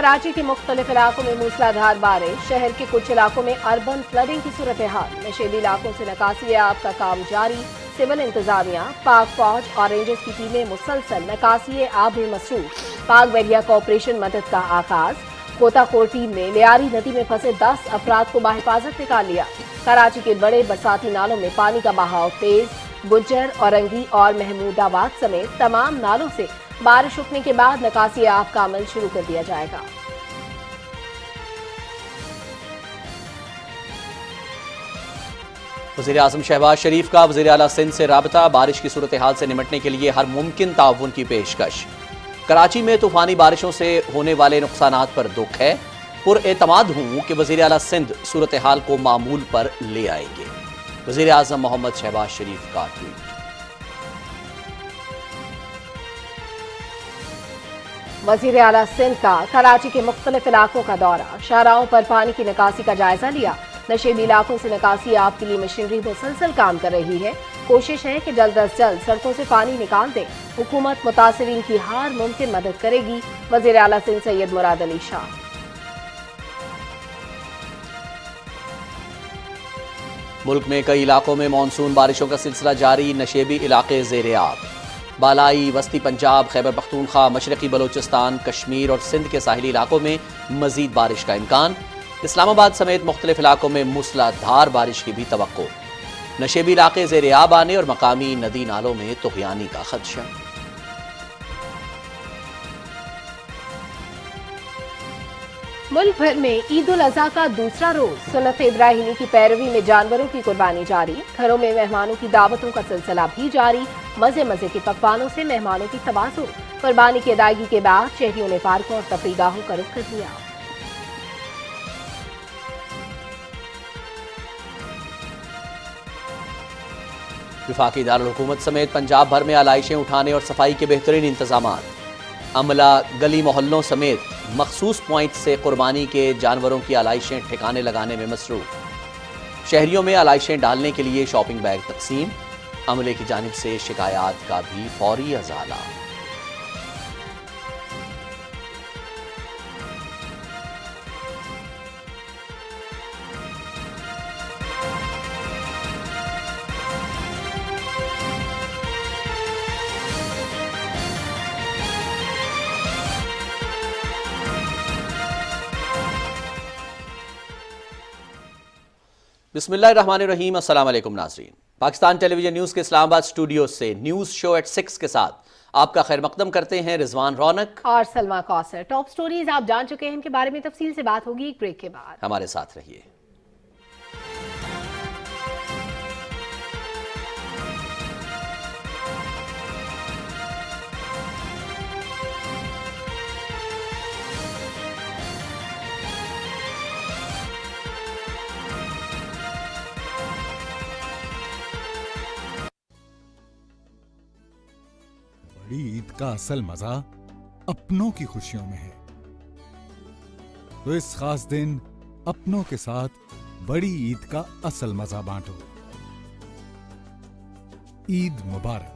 कराची के मुख्तलिफ इलाकों में मूसलाधार बारिश, शहर के कुछ इलाकों में अर्बन फ्लडिंग की सूरत हाल। नशेबी इलाकों से निकासी आब का काम जारी। सिविल इंतजामिया, पाक फौज और रेंजर्स की टीमें मुसलसल निकासी आब में मसरूफ। पाक बहरिया को ऑपरेशन मदद का आगाज। गोताखोर टीम ने लियारी नदी में फंसे 10 अफराद को बाहिफाजत निकाल लिया। कराची के बड़े बरसाती नालों में पानी का बहाव तेज। गुज्जर, औरंगी और महमूदाबाद समेत तमाम नालों से बारिश रुकने के बाद निकासी आब का अमल शुरू कर दिया जाएगा। वज़ीर आज़म शहबाज शरीफ का वज़ीर आला सिंध से राबता, बारिश की सूरत हाल से निमटने के लिए हर मुमकिन ताउन की पेशकश। कराची में तूफानी बारिशों से होने वाले नुकसानात पर दुख है। पुरएतमाद हूं कि वज़ीर आला सिंध सूरत हाल को मामूल पर ले आएंगे। वज़ीर आज़म मोहम्मद शहबाज शरीफ का ट्वीट। वज़ीर आला सिंध का कराची के मुख्तलिफ इलाकों का दौरा, शाहराहों पर पानी की निकासी का जायजा लिया। नशेबी इलाकों से निकासी आब के लिए मशीनरी मुसलसल काम कर रही है। कोशिश है कि जल्द अज जल्द सड़कों से पानी निकाल दें। हुकूमत मुतासिरीन की हर मुमकिन मदद करेगी। वज़ीर आला सिंध सैयद मुराद अली शाह। मुल्क में कई इलाकों में मानसून बारिशों का सिलसिला जारी। नशेबी इलाके ज़ेर आब। बालाई, वस्ती पंजाब, खैबर पख्तूनख्वा, मशरकी बलोचिस्तान, कश्मीर और सिंध के साहिली इलाकों में मजीद बारिश का इम्कान। इस्लामाबाद समेत मुख्तलिफ इलाकों में मूसलाधार बारिश की भी तवक्को। नशेबी इलाके ज़ेर आब आने और मकामी नदी नालों में तुग़यानी का खदशा। मुल्क भर में ईद उल अज़हा का दूसरा रोज सुन्नत इब्राहिमी की पैरवी में जानवरों की कुर्बानी जारी। घरों में मेहमानों की दावतों का सिलसिला भी जारी। मजे मजे के पकवानों से मेहमानों की तवाज़ुन। कुर्बानी की अदायगी के बाद शहरियों ने पार्कों और तफरीगाहों का रुख कर लिया। वफाकी दारुल हुकूमत समेत पंजाब भर में आलाइशें उठाने और सफाई के बेहतरीन इंतजामात। अमला गली मोहल्लों समेत मखसूस पॉइंट से कुर्बानी के जानवरों की आलाइशें ठिकाने लगाने में मसरूफ। शहरियों में आलाइशें डालने के लिए शॉपिंग बैग तकसीम। अमले की जानिब से शिकायत का भी फौरी अजाला। बिस्मिल्लाहिर्रहमानिर्रहीम। अस्सलाम वालेकुम नाज़रीन। पाकिस्तान टेलीविजन न्यूज़ के इस्लामाबाद स्टूडियो से न्यूज़ शो एट 6 के साथ आपका खैर मकदम करते हैं रिजवान रौनक और सलमा कौसर। टॉप स्टोरीज आप जान चुके हैं, इनके बारे में तफसील से बात होगी एक ब्रेक के बाद। हमारे साथ रहिए। बड़ी ईद का असल मजा अपनों की खुशियों में है। तो इस खास दिन अपनों के साथ बड़ी ईद का असल मजा बांटो। ईद मुबारक।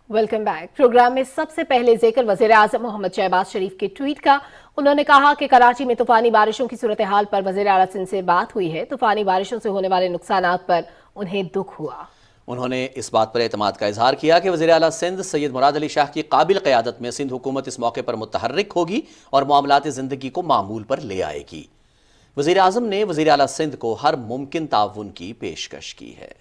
Welcome back. प्रोग्राम में सबसे पहले जिक्र वज़ीर आज़म मोहम्मद शहबाज शरीफ के ट्वीट का। उन्होंने कहा कि कराची में तूफानी बारिशों की सूरत हाल पर वज़ीर आला सिंध से बात हुई है। तूफानी बारिशों से होने वाले नुकसानात पर उन्हें दुख हुआ। उन्होंने इस बात पर एतमाद का इजहार किया कि वज़ीर आला सिंध सैयद मुराद अली शाह की काबिल क़यादत में सिंध हुकूमत इस मौके पर मुतहर्रिक होगी और मामलात ज़िंदगी को मामूल पर ले आएगी। वज़ीर आज़म ने वज़ीर आला सिंध को हर मुमकिन ताउन की पेशकश की है।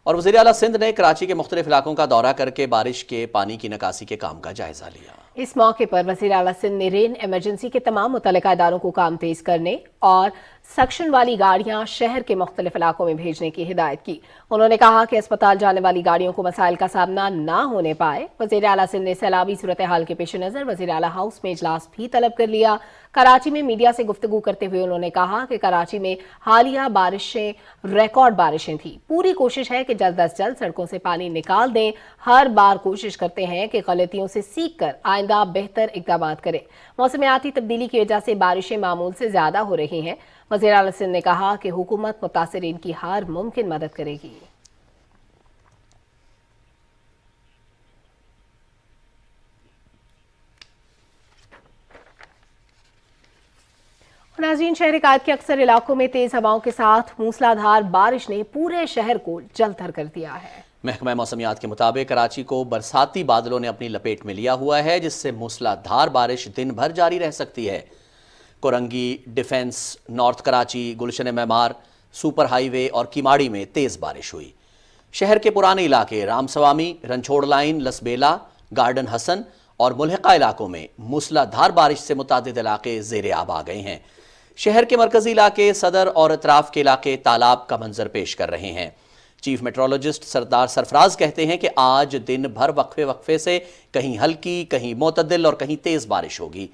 और वज़ीर आला सिंध ने कराची के मुख्तलिफ इलाकों का दौरा करके बारिश के पानी की निकासी के काम का जायजा लिया। इस मौके पर वज़ीर आला सिंध ने रेन इमरजेंसी के तमाम मुतल्लिका इदारों को काम तेज करने और सक्शन वाली गाड़ियां शहर के मुख्तलिफ इलाकों में भेजने की हिदायत की। उन्होंने कहा कि अस्पताल जाने वाली गाड़ियों को मसाइल का सामना ना होने पाए। वज़ीर आला सिंध ने सैलाबी सूरत हाल के पेश नज़र वज़ीर आला हाउस में इजलास भी तलब कर लिया। कराची में मीडिया से गुफ्तगू करते हुए उन्होंने कहा कि कराची में हालिया बारिशें रिकॉर्ड बारिशें थी। पूरी कोशिश है कि जल्द अज जल्द सड़कों से पानी निकाल दें। हर बार कोशिश करते हैं कि गलतियों से सीख कर आइंदा बेहतर इक़दाम करें। मौसमियाती तब्दीली की वजह से बारिशें मामूल से ज़्यादा हो रही हैं। वज़ीर आला सिंध ने कहा कि हुकूमत मुतासिरीन की हर मुमकिन मदद करेगी। नाज़रीन, शहर कायद के अक्सर इलाकों में तेज हवाओं के साथ मूसलाधार बारिश ने पूरे शहर को जलथल कर दिया है। महकमा मौसमियात के मुताबिक कराची को बरसाती बादलों ने अपनी लपेट में लिया हुआ है, जिससे मूसलाधार बारिश दिन भर जारी रह सकती है। कोरंगी, डिफेंस, नॉर्थ कराची, गुलशन मेमार, सुपर हाईवे और किमाड़ी में तेज बारिश हुई। शहर के पुराने इलाके रामसवामी, रंछोड़ लाइन, लसबेला, गार्डन हसन और मुल्हिका इलाकों में मूसलाधार बारिश से मुतादिद इलाके ज़ेरे आब आ गए हैं। शहर के मरकजी इलाके, सदर और अतराफ के इलाके तालाब का मंजर पेश कर रहे हैं। चीफ मेट्रोलॉजिस्ट सरदार सरफराज कहते हैं कि आज दिन भर वक्फे वक्फे से कहीं हल्की, कहीं मोतदिल और कहीं तेज बारिश होगी।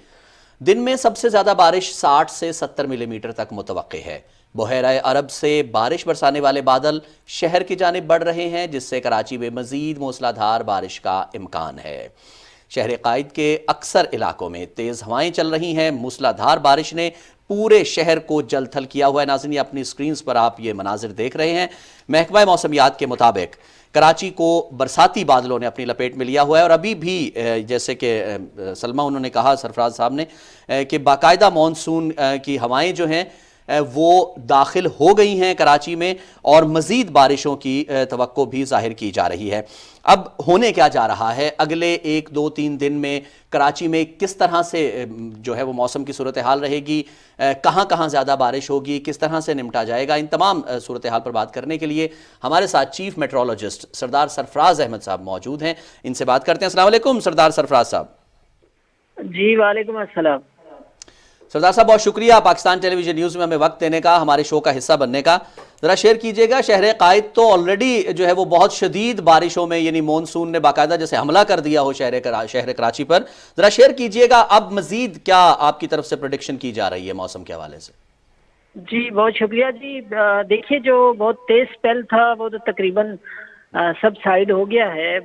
दिन में सबसे ज्यादा बारिश 60 से 70 मिलीमीटर तक मुतवक्के है। बहरा अरब से बारिश बरसाने वाले बादल शहर की जानिब बढ़ रहे हैं, जिससे कराची में मजीद मूसलाधार बारिश का इम्कान है। शहर कायद के अक्सर इलाकों में तेज हवाएं चल रही हैं। मूसलाधार बारिश ने पूरे शहर को जलथल किया हुआ है। नाज़रीन, अपनी स्क्रीन्स पर आप ये मनाजिर देख रहे हैं। महकमा मौसमियात के मुताबिक कराची को बरसाती बादलों ने अपनी लपेट में लिया हुआ है और अभी भी जैसे कि सलमा उन्होंने कहा, सरफराज साहब ने, कि बाकायदा मॉनसून की हवाएं जो हैं वो दाखिल हो गई हैं कराची में और मज़ीद बारिशों की तवक्को भी जाहिर की जा रही है। अब होने क्या जा रहा है अगले 1, 2, 3 दिन में कराची में किस तरह से जो है वो मौसम की सूरत हाल रहेगी, कहाँ कहाँ ज़्यादा बारिश होगी, किस तरह से निपटा जाएगा, इन तमाम सूरत हाल पर बात करने के लिए हमारे साथ चीफ मेट्रोलॉजिस्ट सरदार सरफराज अहमद साहब मौजूद हैं। इनसे बात करते हैं। अस्सलाम वालेकुम सरदार सरफराज साहब। जी वालेकुम अस्सलाम। सरदार साहब, बहुत शुक्रिया पाकिस्तान टेलीविजन न्यूज़ में हमें वक्त देने का, हमारे शो का हिस्सा बनने का। ज़रा शेयर कीजिएगा, शहर कायद तो ऑलरेडी जो है वो बहुत शदीद बारिशों में, यानी मॉनसून ने बाकायदा जैसे हमला कर दिया हो शहर कराची पर। ज़रा शेयर कीजिएगा अब मज़ीद क्या आपकी तरफ से प्रेडिक्शन की जा रही है मौसम के हवाले से। जी बहुत शुक्रिया जी। देखिए, जो बहुत तेज स्पेल था वो तो तकरीबन सब साइड हो गया है।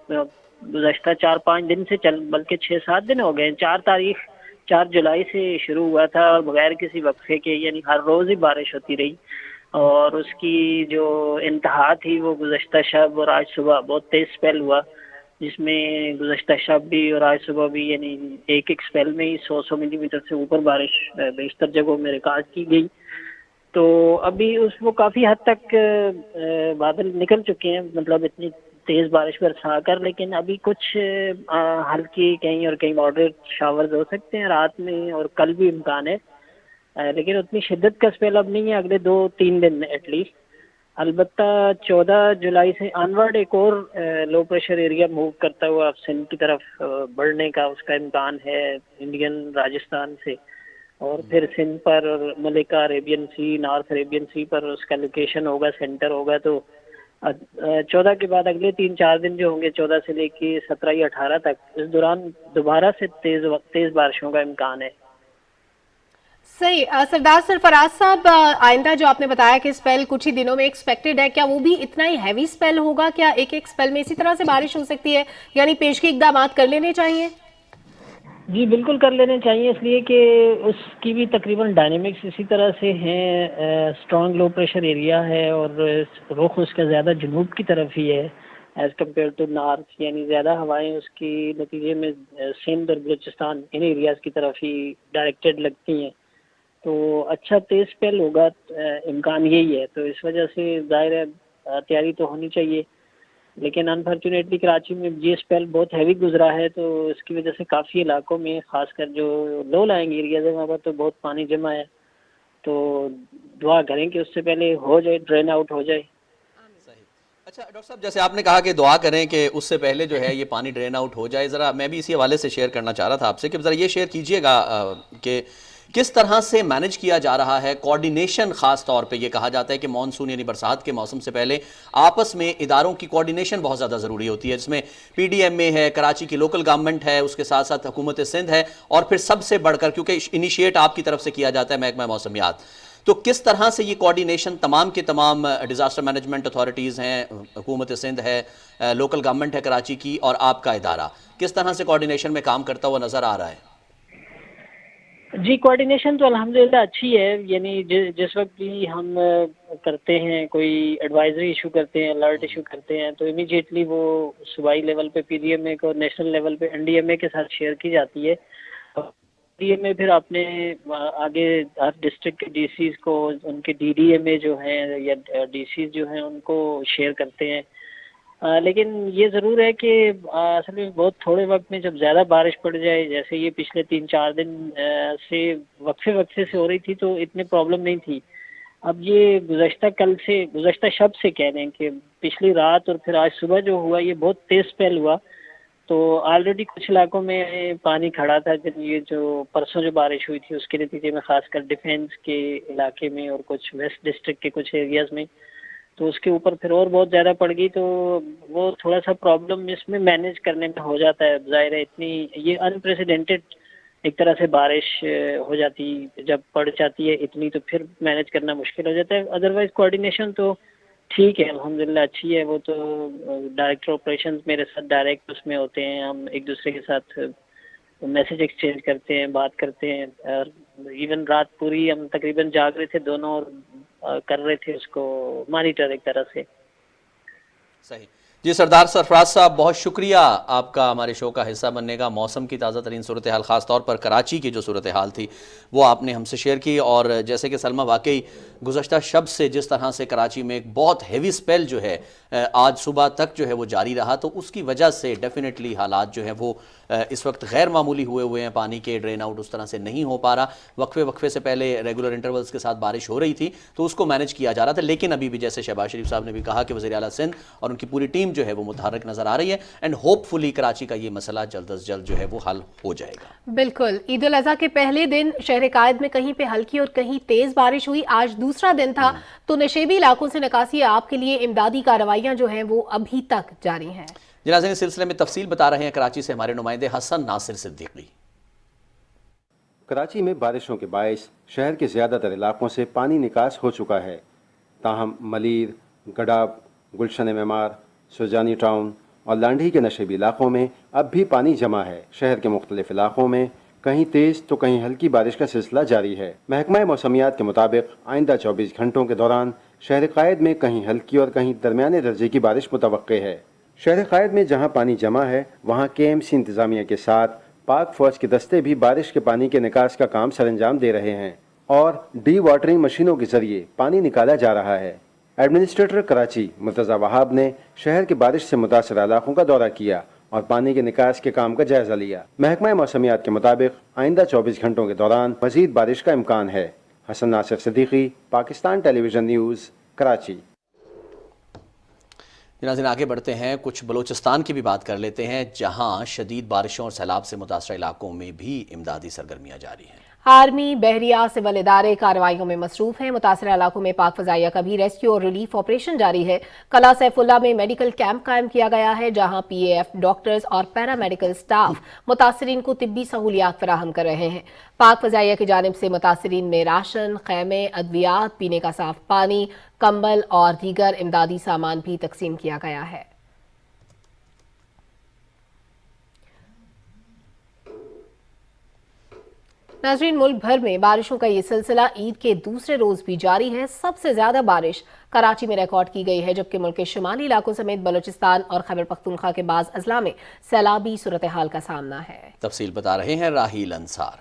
गुज़श्ता 4-5 दिन से बल्कि 6-7 दिन हो गए। 4 जुलाई से शुरू हुआ था और बगैर किसी वक्फे के, यानी हर रोज़ ही बारिश होती रही। और उसकी जो इंतहा थी वो गुज़श्ता शब और आज सुबह बहुत तेज़ स्पेल हुआ, जिसमें गुज़श्ता शब भी और आज सुबह भी यानी एक स्पेल में ही 100 मिलीमीटर से ऊपर बारिश बेशतर जगहों में रिकॉर्ड की गई। तो अभी वो काफ़ी हद तक बादल निकल चुके हैं, मतलब इतनी तेज़ बारिश बरसा कर, लेकिन अभी कुछ हल्की कहीं और कहीं मॉडरेट शावर्स हो सकते हैं रात में और कल भी इम्कान है, लेकिन उतनी शिद्दत का स्पेल अब नहीं है अगले 2-3 दिन एटलीस्ट। अलबत्ता 14 जुलाई से ऑनवर्ड एक और लो प्रेशर एरिया मूव करता हुआ अब सिंध की तरफ बढ़ने का उसका इम्कान है इंडियन राजस्थान से, और फिर सिंध पर और मलिका अरेबियन सी, नॉर्थ अरेबियन सी पर उसका लोकेशन होगा, सेंटर होगा। तो 14 के बाद अगले 3-4 दिन जो होंगे 14 से लेके 17 या 18 तक, इस दौरान दोबारा से तेज बारिशों का इम्कान है। सही। सरदार सरफराज साहब, आइंदा जो आपने बताया कि स्पेल कुछ ही दिनों में एक्सपेक्टेड है, क्या वो भी इतना ही हैवी स्पेल होगा? क्या एक स्पेल में इसी तरह से बारिश हो सकती है, यानी पेशगी इकदाम कर लेने चाहिए? जी बिल्कुल कर लेने चाहिए, इसलिए कि उसकी भी तकरीबन डायनेमिक्स इसी तरह से हैं। स्ट्रॉन्ग लो प्रेशर एरिया है और रुख उसका ज़्यादा जनूब की तरफ ही है एज़ कम्पेयर टू नॉर्थ, यानी ज़्यादा हवाएं उसकी नतीजे में सिंध और बलूचिस्तान इन एरियाज़ की तरफ ही डायरेक्टेड लगती हैं। तो अच्छा तेज स्पेल होगा, इम्कान यही है। तो इस वजह से ज़ाहिर है तैयारी तो होनी चाहिए, लेकिन अनफॉर्चुनेटली कराची में ये स्पेल बहुत हैवी गुजरा है, तो इसकी वजह से काफ़ी इलाकों में ख़ासकर जो लो लाइंग एरियाज है वहाँ पर तो बहुत पानी जमा है। तो दुआ करें कि उससे पहले हो जाए, ड्रेन आउट हो जाए। اچھا ڈاکٹر صاحب، جیسے آپ نے کہا کہ دعا کریں کہ اس سے پہلے جو ہے یہ پانی ڈرین آؤٹ ہو جائے، ذرا میں بھی اسی حوالے سے شیئر کرنا چاہ رہا تھا آپ سے کہ ذرا یہ شیئر کیجئے گا کہ کس طرح سے مینج کیا جا رہا ہے کوارڈینیشن. خاص طور پہ یہ کہا جاتا ہے کہ مانسون یعنی برسات کے موسم سے پہلے آپس میں اداروں کی کوارڈینیشن بہت زیادہ ضروری ہوتی ہے، جس میں پی ڈی ایم اے ہے، کراچی کی لوکل گورنمنٹ ہے، اس کے ساتھ ساتھ حکومت سندھ ہے، اور پھر سب سے بڑھ کر کیونکہ انیشیٹ آپ کی طرف سے کیا جاتا ہے محکمہ موسمیات، تو کس طرح سے یہ کوارڈینیشن تمام کے تمام ڈیزاسٹر مینجمنٹ اتھارٹیز ہیں، حکومت سندھ ہے، لوکل گورنمنٹ ہے کراچی کی، اور آپ کا ادارہ کس طرح سے کوارڈینیشن میں کام کرتا ہوا نظر آ رہا ہے؟ جی کوارڈینیشن تو الحمدللہ اچھی ہے، یعنی جس وقت بھی ہم کرتے ہیں کوئی ایڈوائزری ایشو کرتے ہیں، الرٹ ایشو کرتے ہیں، تو امیجیٹلی وہ صوبائی لیول پہ پی ڈی ایم اے کو، نیشنل لیول پہ این ڈی ایم اے کے ساتھ شیئر کی جاتی ہے. ڈی ایم اے پھر اپنے آگے ہر ڈسٹرکٹ کے ڈی سیز کو، ان کے ڈی ڈی ایم اے جو ہیں یا ڈی سیز جو ہیں ان کو شیئر کرتے ہیں. لیکن یہ ضرور ہے کہ اصل میں بہت تھوڑے وقت میں جب زیادہ بارش پڑ جائے، جیسے یہ پچھلے 3-4 دن سے وقفے سے ہو رہی تھی، تو اتنے پرابلم نہیں تھی. اب یہ گزشتہ شب سے کہہ رہے ہیں کہ پچھلی رات اور پھر آج صبح جو ہوا یہ بہت تیز اسپیل ہوا، تو آلریڈی کچھ علاقوں میں پانی کھڑا تھا. یہ جو پرسوں جو بارش ہوئی تھی اس کے نتیجے میں خاص کر ڈیفینس کے علاقے میں اور کچھ ویسٹ ڈسٹرکٹ کے کچھ ایریاز میں، تو اس کے اوپر پھر اور بہت زیادہ پڑ گئی، تو وہ تھوڑا سا پرابلم اس میں مینیج کرنے میں ہو جاتا ہے. ظاہر ہے اتنی یہ انپریسیڈنٹڈ ایک طرح سے بارش ہو جاتی، جب پڑ جاتی ہے اتنی، تو پھر مینیج کرنا مشکل ہو جاتا ہے. ادروائز کوارڈینیشن تو ٹھیک ہے، الحمدللہ اچھی ہے. وہ تو ڈائریکٹر آپریشنز میرے ساتھ ڈائریکٹ اس میں ہوتے ہیں، ہم ایک دوسرے کے ساتھ میسج ایکسچینج کرتے ہیں، بات کرتے ہیں. اور ایون رات پوری ہم تقریباً جاگ رہے تھے دونوں، اور کر رہے تھے اس کو مانیٹر ایک طرح سے. صحیح. جی سردار سرفراز صاحب، بہت شکریہ آپ کا ہمارے شو کا حصہ بننے کا. موسم کی تازہ ترین صورتحال، خاص طور پر کراچی کی جو صورتحال تھی وہ آپ نے ہم سے شیئر کی. اور جیسے کہ سلمہ، واقعی گزشتہ شب سے جس طرح سے کراچی میں ایک بہت ہیوی سپیل جو ہے آج صبح تک جو ہے وہ جاری رہا، تو اس کی وجہ سے ڈیفینیٹلی حالات جو ہیں وہ اس وقت غیر معمولی ہوئے ہیں. پانی کے ڈرین آؤٹ اس طرح سے نہیں ہو پا رہا. وقفے سے پہلے ریگولر انٹرولز کے ساتھ بارش ہو رہی تھی تو اس کو مینج کیا جا رہا تھا. لیکن ابھی بھی جیسے شہباز شریف صاحب نے بھی کہا کہ وزیر اعلیٰ سندھ اور ان کی پوری ٹیم جو ہے وہ متحرک نظر آ رہی ہے، اینڈ ہوپ فلی کراچی کا یہ مسئلہ جلد از جلد جو ہے وہ حل ہو جائے گا. بالکل. عید الاضحیٰ کے پہلے دن شہر قائد میں کہیں پہ ہلکی اور کہیں تیز بارش ہوئی. آج دوسرا دن تھا تو نشیبی علاقوں سے نکاسی آپ کے لیے امدادی کارروائیاں جو ہیں وہ ابھی تک جاری ہیں. جنازے اس سلسلے میں تفصیل بتا رہے ہیں کراچی سے ہمارے نمائندے حسن ناصر صدیقی. کراچی میں بارشوں کے باعث شہر کے زیادہ تر علاقوں سے پانی نکاس ہو چکا ہے، تاہم ملیر، گڈاب، گلشن معمار، سرجانی ٹاؤن اور لانڈھی کے نشیبی علاقوں میں اب بھی پانی جمع ہے. شہر کے مختلف علاقوں میں کہیں تیز تو کہیں ہلکی بارش کا سلسلہ جاری ہے. محکمہ موسمیات کے مطابق آئندہ 24 گھنٹوں کے دوران شہر قائد میں کہیں ہلکی اور کہیں درمیانے درجے کی بارش متوقع ہے. شہر قائد میں جہاں پانی جمع ہے وہاں کے ایم سی انتظامیہ کے ساتھ پاک فوج کے دستے بھی بارش کے پانی کے نکاس کا کام سر انجام دے رہے ہیں اور ڈی واٹرنگ مشینوں کے ذریعے پانی نکالا جا رہا ہے. ایڈمنسٹریٹر کراچی مرتضی وہاب نے شہر کے بارش سے متاثرہ علاقوں کا دورہ کیا اور پانی کے نکاس کے کام کا جائزہ لیا. محکمہ موسمیات کے مطابق آئندہ 24 گھنٹوں کے دوران مزید بارش کا امکان ہے. حسن ناصر صدیقی، پاکستان ٹیلی ویژن نیوز، کراچی. ناظرین آگے بڑھتے ہیں، کچھ بلوچستان کی بھی بات کر لیتے ہیں جہاں شدید بارشوں اور سیلاب سے متاثرہ علاقوں میں بھی امدادی سرگرمیاں جاری ہیں. آرمی، بحریہ، سول ادارے کارروائیوں میں مصروف ہیں. متاثرہ علاقوں میں پاک فضائیہ کا بھی ریسکیو اور ریلیف آپریشن جاری ہے. قلعہ سیف اللہ میں میڈیکل کیمپ قائم کیا گیا ہے جہاں پی اے ایف ڈاکٹرز اور پیرا میڈیکل سٹاف متاثرین کو طبی سہولیات فراہم کر رہے ہیں. پاک فضائیہ کی جانب سے متاثرین میں راشن، خیمے، ادویات، پینے کا صاف پانی، کمبل اور دیگر امدادی سامان بھی تقسیم کیا گیا ہے. ناظرین، ملک بھر میں بارشوں کا یہ سلسلہ عید کے دوسرے روز بھی جاری ہے. سب سے زیادہ بارش کراچی میں ریکارڈ کی گئی ہے، جبکہ ملک کے شمالی علاقوں سمیت بلوچستان اور خیبر پختونخوا کے بعض اضلاع میں سیلابی صورتحال کا سامنا ہے. تفصیل بتا رہے ہیں راہیل انصار.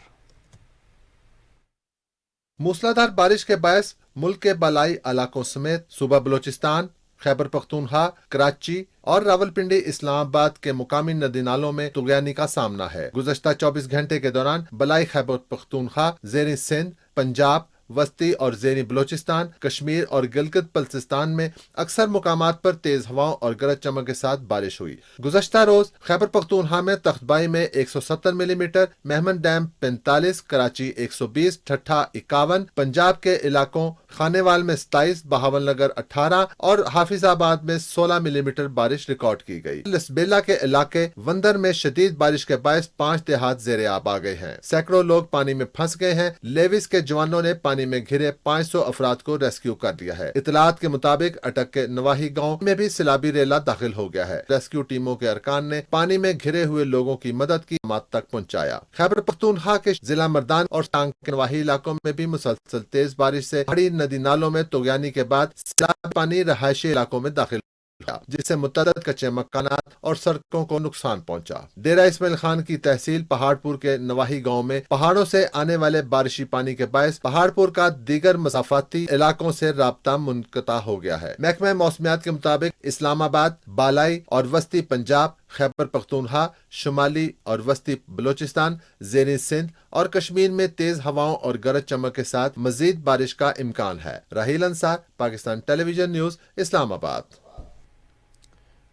موسلادھار بارش کے باعث ملک کے بالائی علاقوں سمیت صوبہ بلوچستان، خیبر پختونخوا، کراچی اور راولپنڈی، اسلام آباد کے مقامی ندی نالوں میں طغیانی کا سامنا ہے. گزشتہ 24 گھنٹے کے دوران بالائی خیبر پختونخوا، زیر سندھ، پنجاب، وسطی اور زیریں بلوچستان، کشمیر اور گلگت بلتستان میں اکثر مقامات پر تیز ہواؤں اور گرج چمک کے ساتھ بارش ہوئی۔ گزشتہ روز خیبر پختونخوا میں تختبائی میں 170 ملی میٹر، مہمن ڈیم 45، کراچی 120، ٹھٹھا 51، پنجاب کے علاقوں خانیوال میں 27، بہاول نگر 18 اور حافظ آباد میں 16 ملی میٹر بارش ریکارڈ کی گئی۔ لسبیلا کے علاقے وندر میں شدید بارش کے باعث 5 دیہات زیر آب آ گئے ہیں۔ سینکڑوں لوگ پانی میں پھنس گئے ہیں۔ لیوس کے جوانوں نے پانی میں گھرے 500 افراد کو ریسکیو کر دیا ہے۔ اطلاعات کے مطابق اٹک کے نواحی گاؤں میں بھی سیلابی ریلا داخل ہو گیا ہے۔ ریسکیو ٹیموں کے ارکان نے پانی میں گھرے ہوئے لوگوں کی مدد کی مقامات تک پہنچایا۔ خیبر پختونخوا کے ضلع مردان اور ٹانگ کے نواحی علاقوں میں بھی مسلسل تیز بارش سے بڑی ندی نالوں میں طغیانی کے بعد سیلاب پانی رہائشی علاقوں میں داخل، جس سے متعدد کچے مکانات اور سڑکوں کو نقصان پہنچا۔ ڈیرہ اسماعیل خان کی تحصیل پہاڑ پور کے نواحی گاؤں میں پہاڑوں سے آنے والے بارشی پانی کے باعث پہاڑ پور کا دیگر مسافاتی علاقوں سے رابطہ منقطع ہو گیا ہے۔ محکمہ موسمیات کے مطابق اسلام آباد، بالائی اور وسطی پنجاب، خیبر پختونخوا، شمالی اور وسطی بلوچستان، زیریں سندھ اور کشمیر میں تیز ہواؤں اور گرج چمک کے ساتھ مزید بارش کا امکان ہے۔ راہیل انصار، پاکستان ٹیلی ویژن نیوز، اسلام آباد۔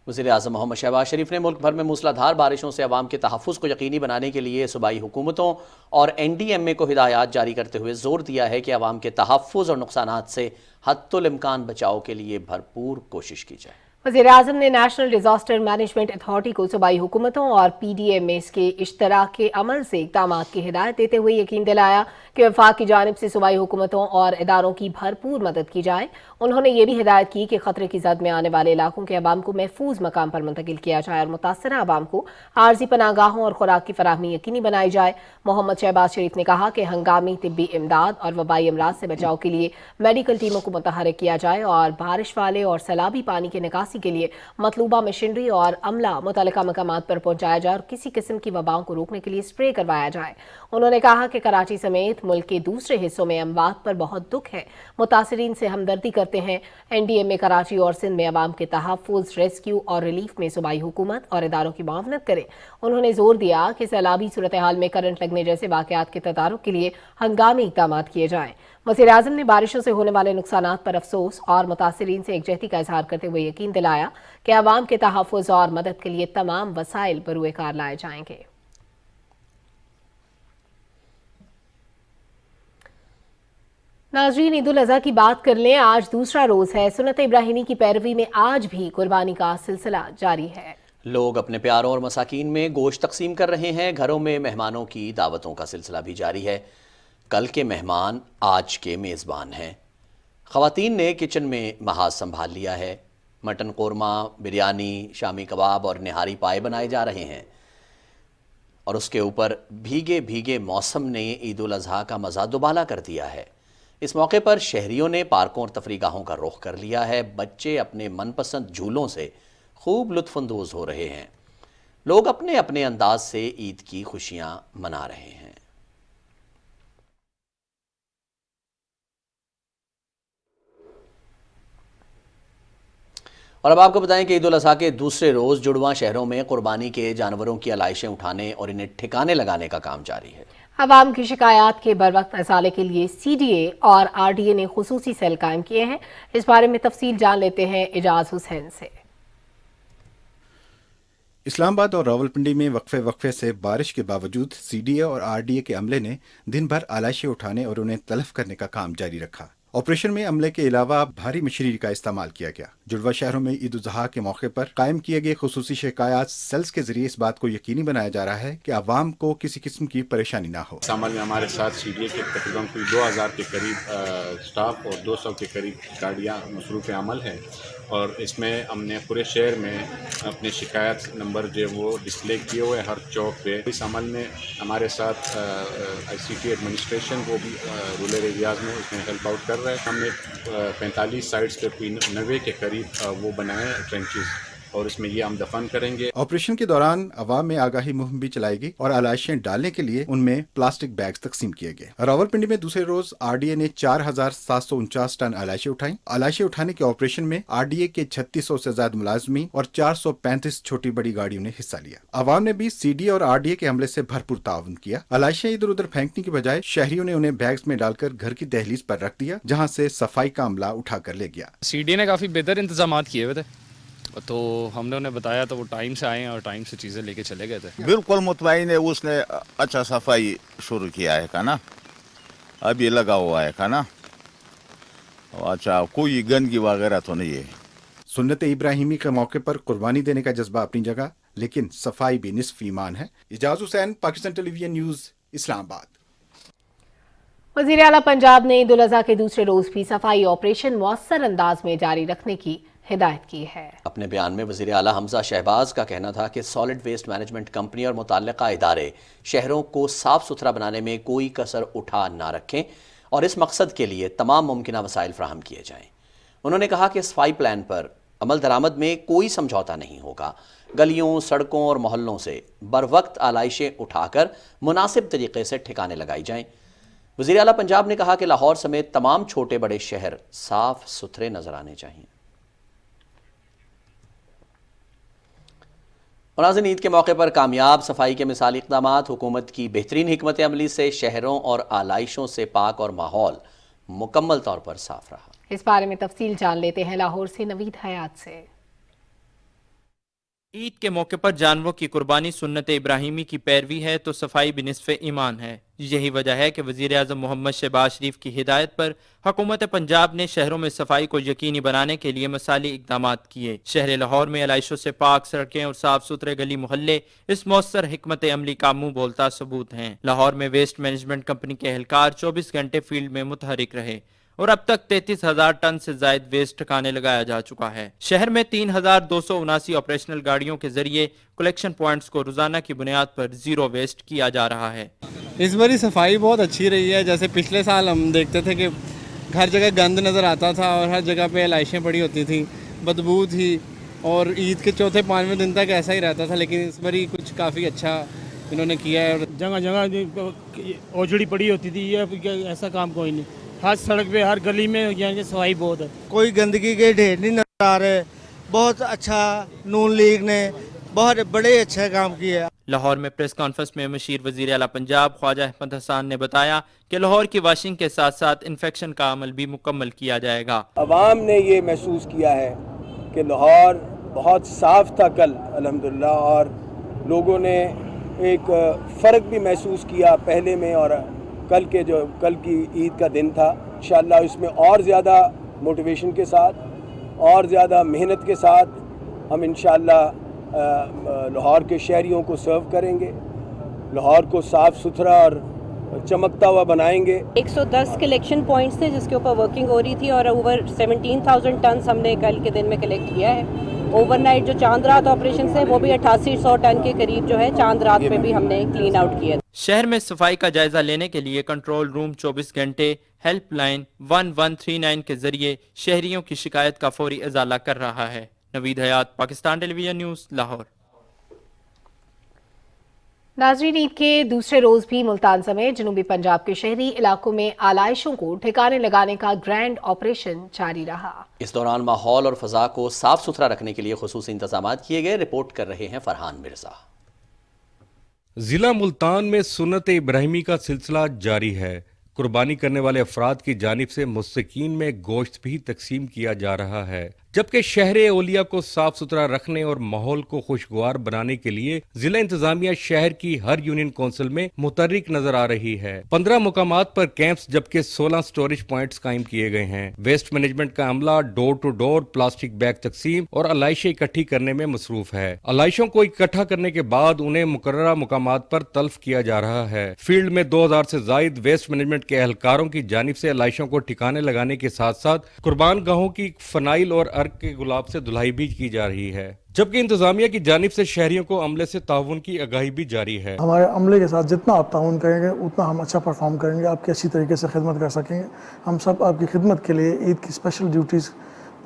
وزیر اعظم محمد شہباز شریف نے ملک بھر میں موسلادھار بارشوں سے عوام کے تحفظ کو یقینی بنانے کے لیے صوبائی حکومتوں اور NDMA کو ہدایات جاری کرتے ہوئے زور دیا ہے کہ عوام کے تحفظ اور نقصانات سے حتی الامکان بچاؤ کے لیے بھرپور کوشش کی جائے۔ وزیر اعظم نے نیشنل ڈیزاسٹر مینجمنٹ اتھارٹی کو صوبائی حکومتوں اور PDMAs کے اشتراک عمل سے اقدامات کی ہدایت دیتے ہوئے یقین دلایا کہ وفاق کی جانب سے صوبائی حکومتوں اور اداروں کی بھرپور مدد کی جائے۔ انہوں نے یہ بھی ہدایت کی کہ خطرے کی زد میں آنے والے علاقوں کے عوام کو محفوظ مقام پر منتقل کیا جائے اور متاثرہ عوام کو عارضی پناہ گاہوں اور خوراک کی فراہمی یقینی بنائی جائے۔ محمد شہباز شریف نے کہا کہ ہنگامی طبی امداد اور وبائی امراض سے بچاؤ کے لیے میڈیکل ٹیموں کو متحرک کیا جائے اور بارش والے اور سیلابی پانی کے نکاسی کے لیے مطلوبہ مشینری اور عملہ متعلقہ مقامات پر پہنچایا جائے اور کسی قسم کی وباؤں کو روکنے کے لیے اسپرے کروایا جائے۔ انہوں نے کہا کہ کراچی سمیت ملک کے دوسرے حصوں میں اموات پر بہت دکھ ہے، متاثرین سے ہمدردی کرتے ہیں۔ NDMA کراچی اور سندھ میں عوام کے تحفظ، ریسکیو اور ریلیف میں صوبائی حکومت اور اداروں کی معاونت کرے۔ انہوں نے زور دیا کہ سیلابی صورتحال میں کرنٹ لگنے جیسے واقعات کے تدارک کے لیے ہنگامی اقدامات کیے جائیں۔ وزیر اعظم نے بارشوں سے ہونے والے نقصانات پر افسوس اور متاثرین سے یکجہتی کا اظہار کرتے ہوئے یقین دلایا کہ عوام کے تحفظ اور مدد کے لیے تمام وسائل بروئے کار لائے جائیں گے۔ ناظرین، عید الاضحیٰ کی بات کر لیں۔ آج دوسرا روز ہے۔ سنت ابراہیمی کی پیروی میں آج بھی قربانی کا سلسلہ جاری ہے۔ لوگ اپنے پیاروں اور مساکین میں گوشت تقسیم کر رہے ہیں۔ گھروں میں مہمانوں کی دعوتوں کا سلسلہ بھی جاری ہے۔ کل کے مہمان آج کے میزبان ہیں۔ خواتین نے کچن میں محاذ سنبھال لیا ہے۔ مٹن قورمہ، بریانی، شامی کباب اور نہاری پائے بنائے جا رہے ہیں، اور اس کے اوپر بھیگے بھیگے موسم نے عید الاضحیٰ کا مزہ دوبالا کر دیا ہے۔ اس موقع پر شہریوں نے پارکوں اور تفریح گاہوں کا رخ کر لیا ہے۔ بچے اپنے من پسند جھولوں سے خوب لطف اندوز ہو رہے ہیں۔ لوگ اپنے اپنے انداز سے عید کی خوشیاں منا رہے ہیں۔ اور اب آپ کو بتائیں کہ عید الاضحیٰ کے دوسرے روز جڑواں شہروں میں قربانی کے جانوروں کی علائشیں اٹھانے اور انہیں ٹھکانے لگانے کا کام جاری ہے۔ عوام کی شکایات کے بروقت ازالے کے لیے CDA اور RDA نے خصوصی سیل قائم کیے ہیں۔ اس بارے میں تفصیل جان لیتے ہیں اعجاز حسین سے۔ اسلام آباد اور راولپنڈی میں وقفے سے بارش کے باوجود CDA اور RDA کے عملے نے دن بھر علائشیں اٹھانے اور انہیں تلف کرنے کا کام جاری رکھا۔ آپریشن میں عملے کے علاوہ بھاری مشینری کا استعمال کیا گیا۔ جڑواں شہروں میں عید الاضحیٰ کے موقع پر قائم کیے گئے خصوصی شکایات سیلز کے ذریعے اس بات کو یقینی بنایا جا رہا ہے کہ عوام کو کسی قسم کی پریشانی نہ ہو۔ اس عمل میں ہمارے ساتھ CDA کے تقریباً 2000 کے قریب سٹاف اور 200 کے قریب گاڑیاں مصروف عمل ہیں، اور اس میں ہم نے پورے شہر میں اپنے شکایت نمبر جو وہ ڈسپلے کیے ہوئے ہر چوک پہ۔ اس عمل میں ہمارے ساتھ ICT ایڈمنسٹریشن وہ بھی رورل ایریاز میں اس میں ہیلپ آؤٹ کر رہے ہیں۔ ہم نے 45 سائٹس پہ 90 کے قریب وہ بنائے ٹرینچز، और इसमें ये हम दफन करेंगे। ऑपरेशन के दौरान अवाम में आगाही मुहिम भी चलाई गई और आलाइशें डालने के लिए उनमें प्लास्टिक बैग्स तकसीम किए गए। रावलपिंडी में दूसरे रोज आरडीए ने 4749 टन आलाइशें उठाई। आलाइशें उठाने के ऑपरेशन में आरडीए के 3600 से ज्यादा मुलाजमी और 435 छोटी बड़ी गाड़ियों ने हिस्सा लिया। अवाम ने भी सीडीए और आरडीए के अमले से भरपूर ताउन किया। आलाइशें इधर उधर फेंकने की बजाय शहरियों ने उन्हें बैग्स में डालकर घर की दहलीज पर रख दिया, जहाँ से सफाई का अमला उठाकर ले गया। सीडीए ने काफी बेहतर इंतजाम किए हुए थे, तो हमने उन्हें बताया तो वो टाइम से आए और टाइम से चीज़ें लेके चले गए थे। बिल्कुल मुतमईन है, उसने अच्छा सफाई शुरू किया है का ना, अभी लगा हुआ है का ना, अच्छा कोई गंदगी वगैरह तो नहीं है। सुन्नत इब्राहिमी के मौके पर कुर्बानी देने का जज्बा अपनी जगह, लेकिन सफाई भी निस्फ ईमान है। Ijaz Hussain, Pakistan television news, Islamabad. वज़ीर आला पंजाब ने ईद उल अज़हा के दूसरे रोज भी सफाई ऑपरेशन मौसर अंदाज में जारी रखने की हिदायत की है। अपने बयान में वज़ीर आला हमजा शहबाज का कहना था कि सॉलिड वेस्ट मैनेजमेंट कंपनी और मुतल्लिका इदारे शहरों को साफ सुथरा बनाने में कोई कसर उठा ना रखें और इस मकसद के लिए तमाम मुमकिन वसाइल फ्राहम किए जाएं। उन्होंने कहा कि सफाई प्लान पर अमल दरामद में कोई समझौता नहीं होगा। गलियों, सड़कों और मोहल्लों से बर वक्त आलाइशें उठाकर मुनासिब तरीके से ठिकाने लगाई जाएं। वज़ीर आला पंजाब ने कहा कि लाहौर समेत तमाम छोटे बड़े शहर साफ सुथरे नजर आने चाहिए। नाज़रीन, ईद के मौके पर कामयाब सफाई के मिसाली इक़दामात, हुकूमत की बेहतरीन हिकमत अमली से शहरों और आलाइशों से पाक और माहौल मुकम्मल तौर पर साफ रहा। इस बारे में तफसील जान लेते हैं लाहौर से नवीद हयात से। ईद के मौके पर जानवरों की कुर्बानी सुन्नत इब्राहिमी की पैरवी है तो सफाई भी निस्फ़े ईमान है। यही वजह है कि वज़ीर आज़म मोहम्मद शहबाज शरीफ की हिदायत पर हुकूमत पंजाब ने शहरों में सफाई को यकीनी बनाने के लिए मसाली इक़दामात किए। शहर लाहौर में आलाइशों से पाक सड़कें और साफ सुथरे गली मोहल्ले इस मौसर हिकमत अमली का मुंह बोलता सबूत हैं। लाहौर में वेस्ट मैनेजमेंट कंपनी के एहलकार 24 घंटे फील्ड में मुतहरिक रहे और अब तक 33,000 टन से जायद वेस्ट ठिकाने लगाया जा चुका है। शहर में 3,279 ऑपरेशनल गाड़ियों के जरिए कलेक्शन पॉइंट्स को रोजाना की बुनियाद पर जीरो वेस्ट किया जा रहा है। इस बारी सफाई बहुत अच्छी रही है। जैसे पिछले साल हम देखते थे कि हर जगह गंद नज़र आता था और हर जगह पे लाइशें पड़ी होती थी, बदबू थी और ईद के चौथे पाँचवें दिन तक ऐसा ही रहता था। लेकिन इस बारी कुछ काफ़ी अच्छा इन्होंने किया है। जगह जगह ओझड़ी पड़ी होती थी, ये ऐसा काम कोई नहीं। हर सड़क पे हर गली में यानी सफाई बहुत है, कोई गंदगी के ढेर नहीं नजर आ रहे। बहुत अच्छा नून लीग ने बहुत बड़े अच्छा काम किया। लाहौर में प्रेस कॉन्फ्रेंस में मशीर वज़ीर आला पंजाब ख्वाजा अहमद हसन ने बताया कि लाहौर की वाशिंग के साथ साथ इन्फेक्शन का अमल भी मुकम्मल किया जाएगा। अवाम ने ये महसूस किया है कि लाहौर बहुत साफ था कल अल्हम्दुलिल्लाह, और लोगों ने एक फ़र्क भी महसूस किया पहले में और कल की ईद का दिन था। इंशाअल्लाह इसमें और ज़्यादा मोटिवेशन के साथ और ज़्यादा मेहनत के साथ हम इंशाअल्लाह लाहौर के शहरियों को सर्व करेंगे, लाहौर को साफ़ सुथरा और चमकता हुआ बनाएंगे। 110 कलेक्शन पॉइंट्स थे जिसके ऊपर वर्किंग हो रही थी और ओवर 17,000 टन हमने कल के दिन में कलेक्ट किया है। ओवरनाइट जो चांद रात ऑपरेशन है वो भी 8800 टन के करीब जो है चांद रात पे भी हमने क्लीन आउट किया। शहर में सफाई का जायजा लेने के लिए कंट्रोल रूम 24 घंटे हेल्पलाइन 1139 के जरिए शहरियों की शिकायत का फौरी इजाला कर रहा है। नवीद हयात, पाकिस्तान टेलीविजन न्यूज़, लाहौर। नाज़रीन, ईद के दूसरे रोज भी मुल्तान समेत जनूबी पंजाब के शहरी इलाकों में आलाइशों को ठिकाने लगाने का ग्रैंड ऑपरेशन जारी रहा। इस दौरान माहौल और फजा को साफ सुथरा रखने के लिए खुसूसी इंतजाम किए गए। रिपोर्ट कर रहे हैं फरहान मिर्जा। जिला मुल्तान में सुन्नत इब्राहिमी का सिलसिला जारी है। कुर्बानी करने वाले अफराद की जानिब से मुस्तकीन में गोश्त भी तकसीम किया जा रहा है, जबकि शहर ओलिया को साफ सुथरा रखने और माहौल को खुशगवार बनाने के लिए जिला इंतजामिया शहर की हर यूनियन काउंसिल में मुतहरिक नजर आ रही है। 15 मुकामात पर कैंप्स जबकि 16 स्टोरेज पॉइंट्स कायम किए गए हैं। वेस्ट मैनेजमेंट का अमला door to door plastic bag तकसीम और अलाइशें इकट्ठी करने में मसरूफ है। अलाइशों को इकट्ठा करने के बाद उन्हें मुकर्ररा मुकामात पर तल्फ किया जा रहा है। फील्ड में 2000 से जायद वेस्ट मैनेजमेंट के एहलकारों की जानिब से अलाइशों को ठिकाने लगाने के साथ साथ कुर्बान गाहों की फनाइल और के गुलाब से धुलाई भी की जा रही है, जबकि इंतजामिया की जानिब से शहरियों को अमले से ताउन की आगाही भी जारी है। हमारे अमले के साथ जितना आप ताउन करेंगे उतना हम अच्छा परफॉर्म करेंगे, आपकी अच्छी तरीके से खिदमत कर सकेंगे। हम सब आपकी खिदमत के लिए ईद की स्पेशल ड्यूटीज़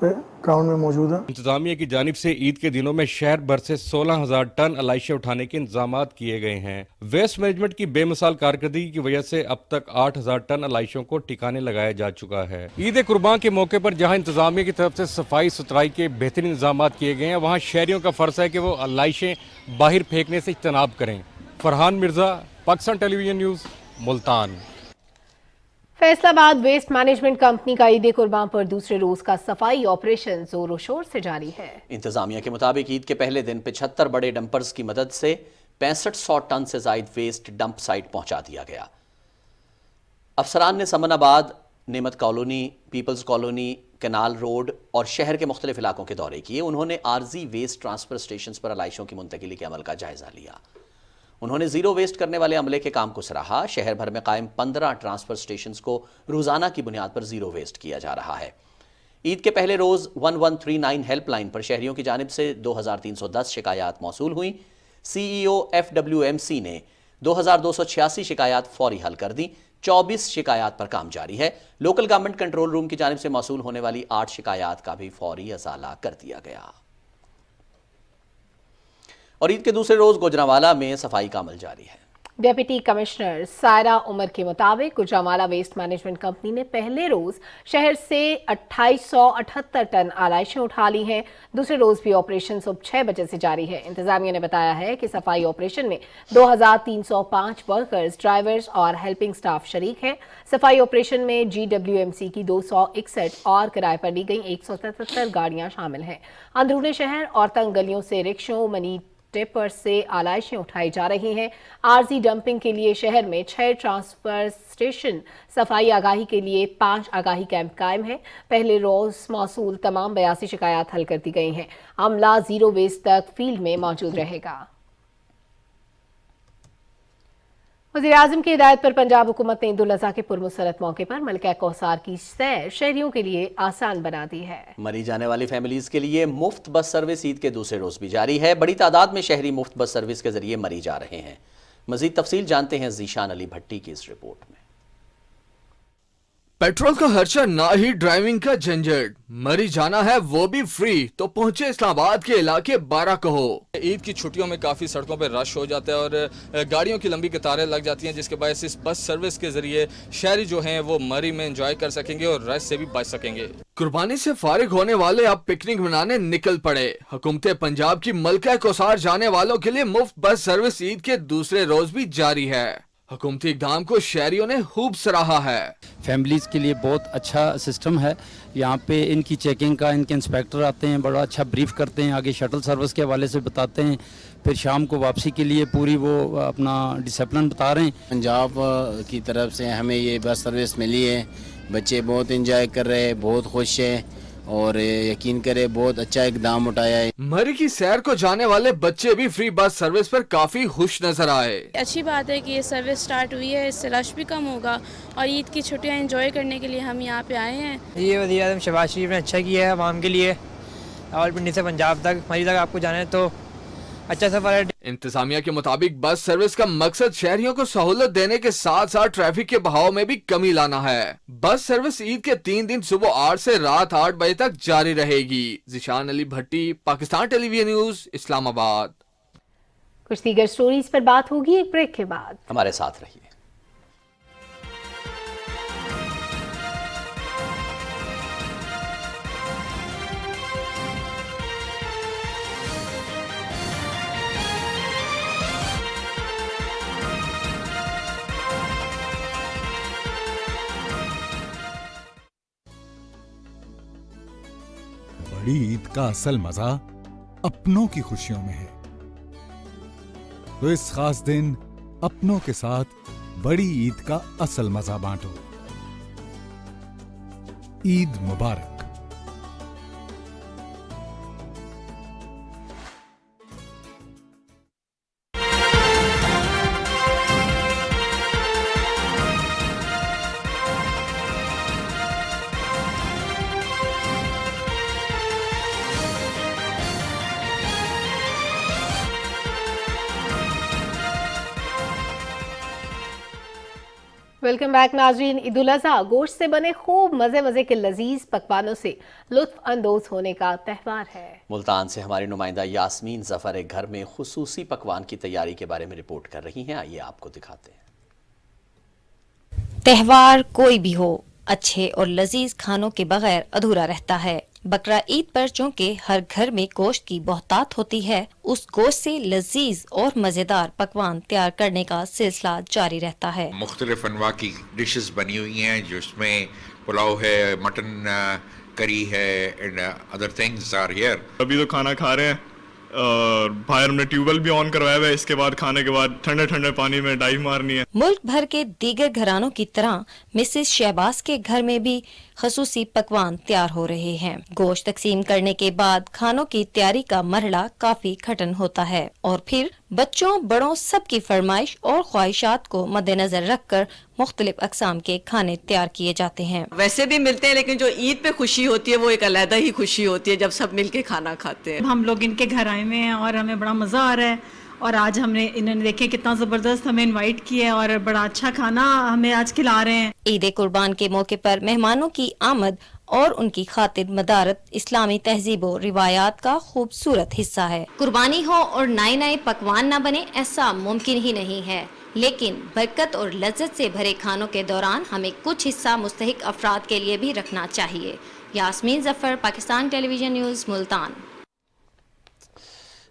पे ग्राउंड में मौजूद है। इंतजामिया की जानिब से ईद के दिनों में शहर भर से 16,000 टन अलाइशें उठाने के इंतजाम किए गए हैं। वेस्ट मैनेजमेंट की बेमिसाल कारकर्दगी की वजह से अब तक 8,000 टन अलाइशों को ठिकाने लगाया जा चुका है। ईद कुर्बान के मौके पर जहां इंतजामिया की तरफ से सफाई सुथराई के बेहतरीन इंतजाम किए गए हैं, वहां शहरियों का फर्ज है कि वो अलाइशें बाहर फेंकने से इज्तनाब करें। Farhan Mirza, Pakistan television news, Multan. Faisalabad waste management company का ईद कुर्बान पर दूसरे रोज का सफाई ऑपरेशन जोरों शोर से जारी है। इंतजामिया के मुताबिक ईद के पहले दिन 75 बड़े डंपर्स की मदद से 6500 टन से जायद वेस्ट डंप साइट पहुंचा दिया गया। अफसरान ने Samanabad, Nemat colony, Peoples colony, canal road और शहर के मुख्तलिफ इलाकों के दौरे किए। उन्होंने आरजी वेस्ट ट्रांसफर स्टेशन पर अलाइशों की मुंतकिली के अमल का जायजा लिया। उन्होंने जीरो वेस्ट करने वाले अमले के काम को सराहा। शहर भर में कायम 15 ट्रांसफर स्टेशंस को रोजाना की बुनियाद पर जीरो वेस्ट किया जा रहा है। ईद के पहले रोज 1139 हेल्पलाइन पर शहरियों की जानिब से 2310 शिकायत मौसूल हुई। CEO FWMC ने 2286 शिकायत फौरी हल कर दी। 24 शिकायत पर काम जारी है। लोकल गवर्नमेंट कंट्रोल रूम की जानिब से मौसूल होने वाली 8 शिकायत का भी फौरी अजाला कर दिया गया। और ईद के दूसरे रोज गुजरांवाला में सफाई का अमल जारी है। डिप्टी कमिश्नर सायरा उमर के मुताबिक गुजरांवाला वेस्ट मैनेजमेंट कंपनी ने पहले रोज शहर से 2878 टन आलाइशें उठा ली हैं। दूसरे रोज भी ऑपरेशन सुबह 6 बजे से जारी है। इंतजामिया ने बताया है कि सफाई ऑपरेशन में 2305 वर्कर्स, ड्राइवर्स और हेल्पिंग स्टाफ शरीक हैं। सफाई ऑपरेशन में GWMC की 261 और किराए पर ली गई 177 गाड़ियां शामिल हैं। अंदरूनी शहर और तंग गलियों से रिक्शों, मनी टिपर से आलाइशें उठाई जा रही हैं। आरजी डंपिंग के लिए शहर में 6 ट्रांसफर स्टेशन, सफाई आगाही के लिए 5 आगाही कैंप कायम है। पहले रोज मौसूल तमाम 82 शिकायत हल कर दी गई हैं। अमला जीरो वेस्ट तक फील्ड में मौजूद रहेगा। वज़ीर-ए-आज़म की हिदायत पर पंजाब हुकूमत ने ईद उल अज़हा के पुरमसरत मौके पर मलका कौसार की सैर शहरियों के लिए आसान बना दी है। मरी जाने वाली फैमिलीज के लिए मुफ्त बस सर्विस ईद के दूसरे रोज भी जारी है। बड़ी तादाद में शहरी मुफ्त बस सर्विस के जरिए मरी जा रहे हैं। मजीद तफसील जानते हैं ज़ीशान अली भट्टी की इस रिपोर्ट में। पेट्रोल का खर्चा ना ही ड्राइविंग का झंझट, मरी जाना है वो भी फ्री, तो पहुंचे इस्लामाबाद के इलाके 12 कहो। ईद की छुट्टियों में काफ़ी सड़कों पर रश हो जाता है और गाड़ियों की लंबी कतारें लग जाती हैं, जिसके बायस इस बस सर्विस के जरिए शहरी जो हैं वो मरी में एंजॉय कर सकेंगे और रश से भी बच सकेंगे। कुर्बानी से फारिग होने वाले अब पिकनिक मनाने निकल पड़े। हुकूमत पंजाब की मलका कौसार जाने वालों के लिए मुफ्त बस सर्विस ईद के दूसरे रोज भी जारी है। हुकूमती इक़दाम को शहरियों ने खूब सराहा है। फैमिलीज़ के लिए बहुत अच्छा सिस्टम है। यहाँ पे इनकी चेकिंग का इनके इंस्पेक्टर आते हैं, बड़ा अच्छा ब्रीफ करते हैं, आगे शटल सर्विस के हवाले से बताते हैं, फिर शाम को वापसी के लिए पूरी वो अपना डिसिप्लिन बता रहे हैं। पंजाब की तरफ से हमें ये बस सर्विस मिली है। बच्चे बहुत इंजॉय कर रहे हैं, बहुत खुश हैं और यकीन करे बहुत अच्छा इकदाम उठाया है। मरी की सैर को जाने वाले बच्चे भी फ्री बस सर्विस पर काफी खुश नजर आए। अच्छी बात है कि ये सर्विस स्टार्ट हुई है, इससे रश भी कम होगा और ईद की छुट्टियां एंजॉय करने के लिए हम यहाँ पे आए हैं। ये वज़ीर-ए-आज़म शहबाज शरीफ ने अच्छा किया है आवाम के लिए। रावलपिंडी से पंजाब तक, मरी तक आपको जाना है तो अच्छा सफर है। इंतजामिया के मुताबिक बस सर्विस का मकसद शहरियों को सहूलत देने के साथ साथ ट्रैफिक के बहाव में भी कमी लाना है। बस सर्विस ईद के 3 दिन सुबह 8 से रात 8 बजे तक जारी रहेगी। ज़ीशान अली भट्टी, पाकिस्तान टेलीविजन न्यूज़, इस्लामाबाद। कुछ दीगर स्टोरीज पर बात होगी एक ब्रेक के बाद। हमारे साथ रहिए। बड़ी ईद का असल मजा अपनों की खुशियों में है। तो इस खास दिन अपनों के साथ बड़ी ईद का असल मजा बांटो। ईद मुबारक। वेलकम बैक नाजरीन। ईद उल अज़हा गोश्त से बने खूब मज़े मज़े के लजीज पकवानों से लुत्फ अंदोज होने का त्यौहार है। मुल्तान से हमारी नुमाइंदा यास्मीन ज़फ़र एक घर में खुसूसी पकवान की तैयारी के बारे में रिपोर्ट कर रही हैं। आइए आपको दिखाते हैं। त्यौहार कोई भी हो, अच्छे और लजीज खानों के बगैर अधूरा रहता है। बकरा ईद पर चूँकि हर घर में गोश्त की बहुतात होती है, उस गोश्त से लजीज और मज़ेदार पकवान तैयार करने का सिलसिला जारी रहता है। मुख्तलिफ अनवा की डिशेस बनी हुई हैं, जिसमें पुलाव है, मटन करी है and other things are here. अभी तो खाना खा रहे हैं और बाहर हमने ट्यूबवेल भी ऑन करवाया हुआ है। इसके बाद खाने के बाद ठंडे ठंडे पानी में डाइव मारनी है। मुल्क भर के दीगर घरानों की तरह मिसेस शहबाज के घर में भी खसूसी पकवान तैयार हो रहे हैं। गोश्त तकसीम करने के बाद खानों की तैयारी का मरहला काफी कठिन होता है और फिर बच्चों बड़ों सबकी फरमाइश और ख्वाहिशात को मद्देनजर रखकर मुख्तलिफ अकसाम के खाने तैयार किए जाते हैं। वैसे भी मिलते हैं, लेकिन जो ईद पे खुशी होती है वो एक अलग ही खुशी होती है जब सब मिलके खाना खाते हैं। हम लोग इनके घर आए हुए हैं और हमें बड़ा मज़ा आ रहा है और आज हमने इन्होंने देखे कितना ज़बरदस्त हमें इनवाइट किया है और बड़ा अच्छा खाना हमें आज खिला रहे हैं। ईद कुर्बान के मौके पर मेहमानों की आमद और उनकी खातिर मदारत इस्लामी तहजीब और रिवायात का खूबसूरत हिस्सा है। कुर्बानी हो और नए नए पकवान न बने ऐसा मुमकिन ही नहीं है, लेकिन बरकत और लज्जत से भरे खानों के दौरान हमें कुछ हिस्सा मुस्तहिक अफराद के लिए भी रखना चाहिए। Yasmeen Zafar, Pakistan television news, Multan.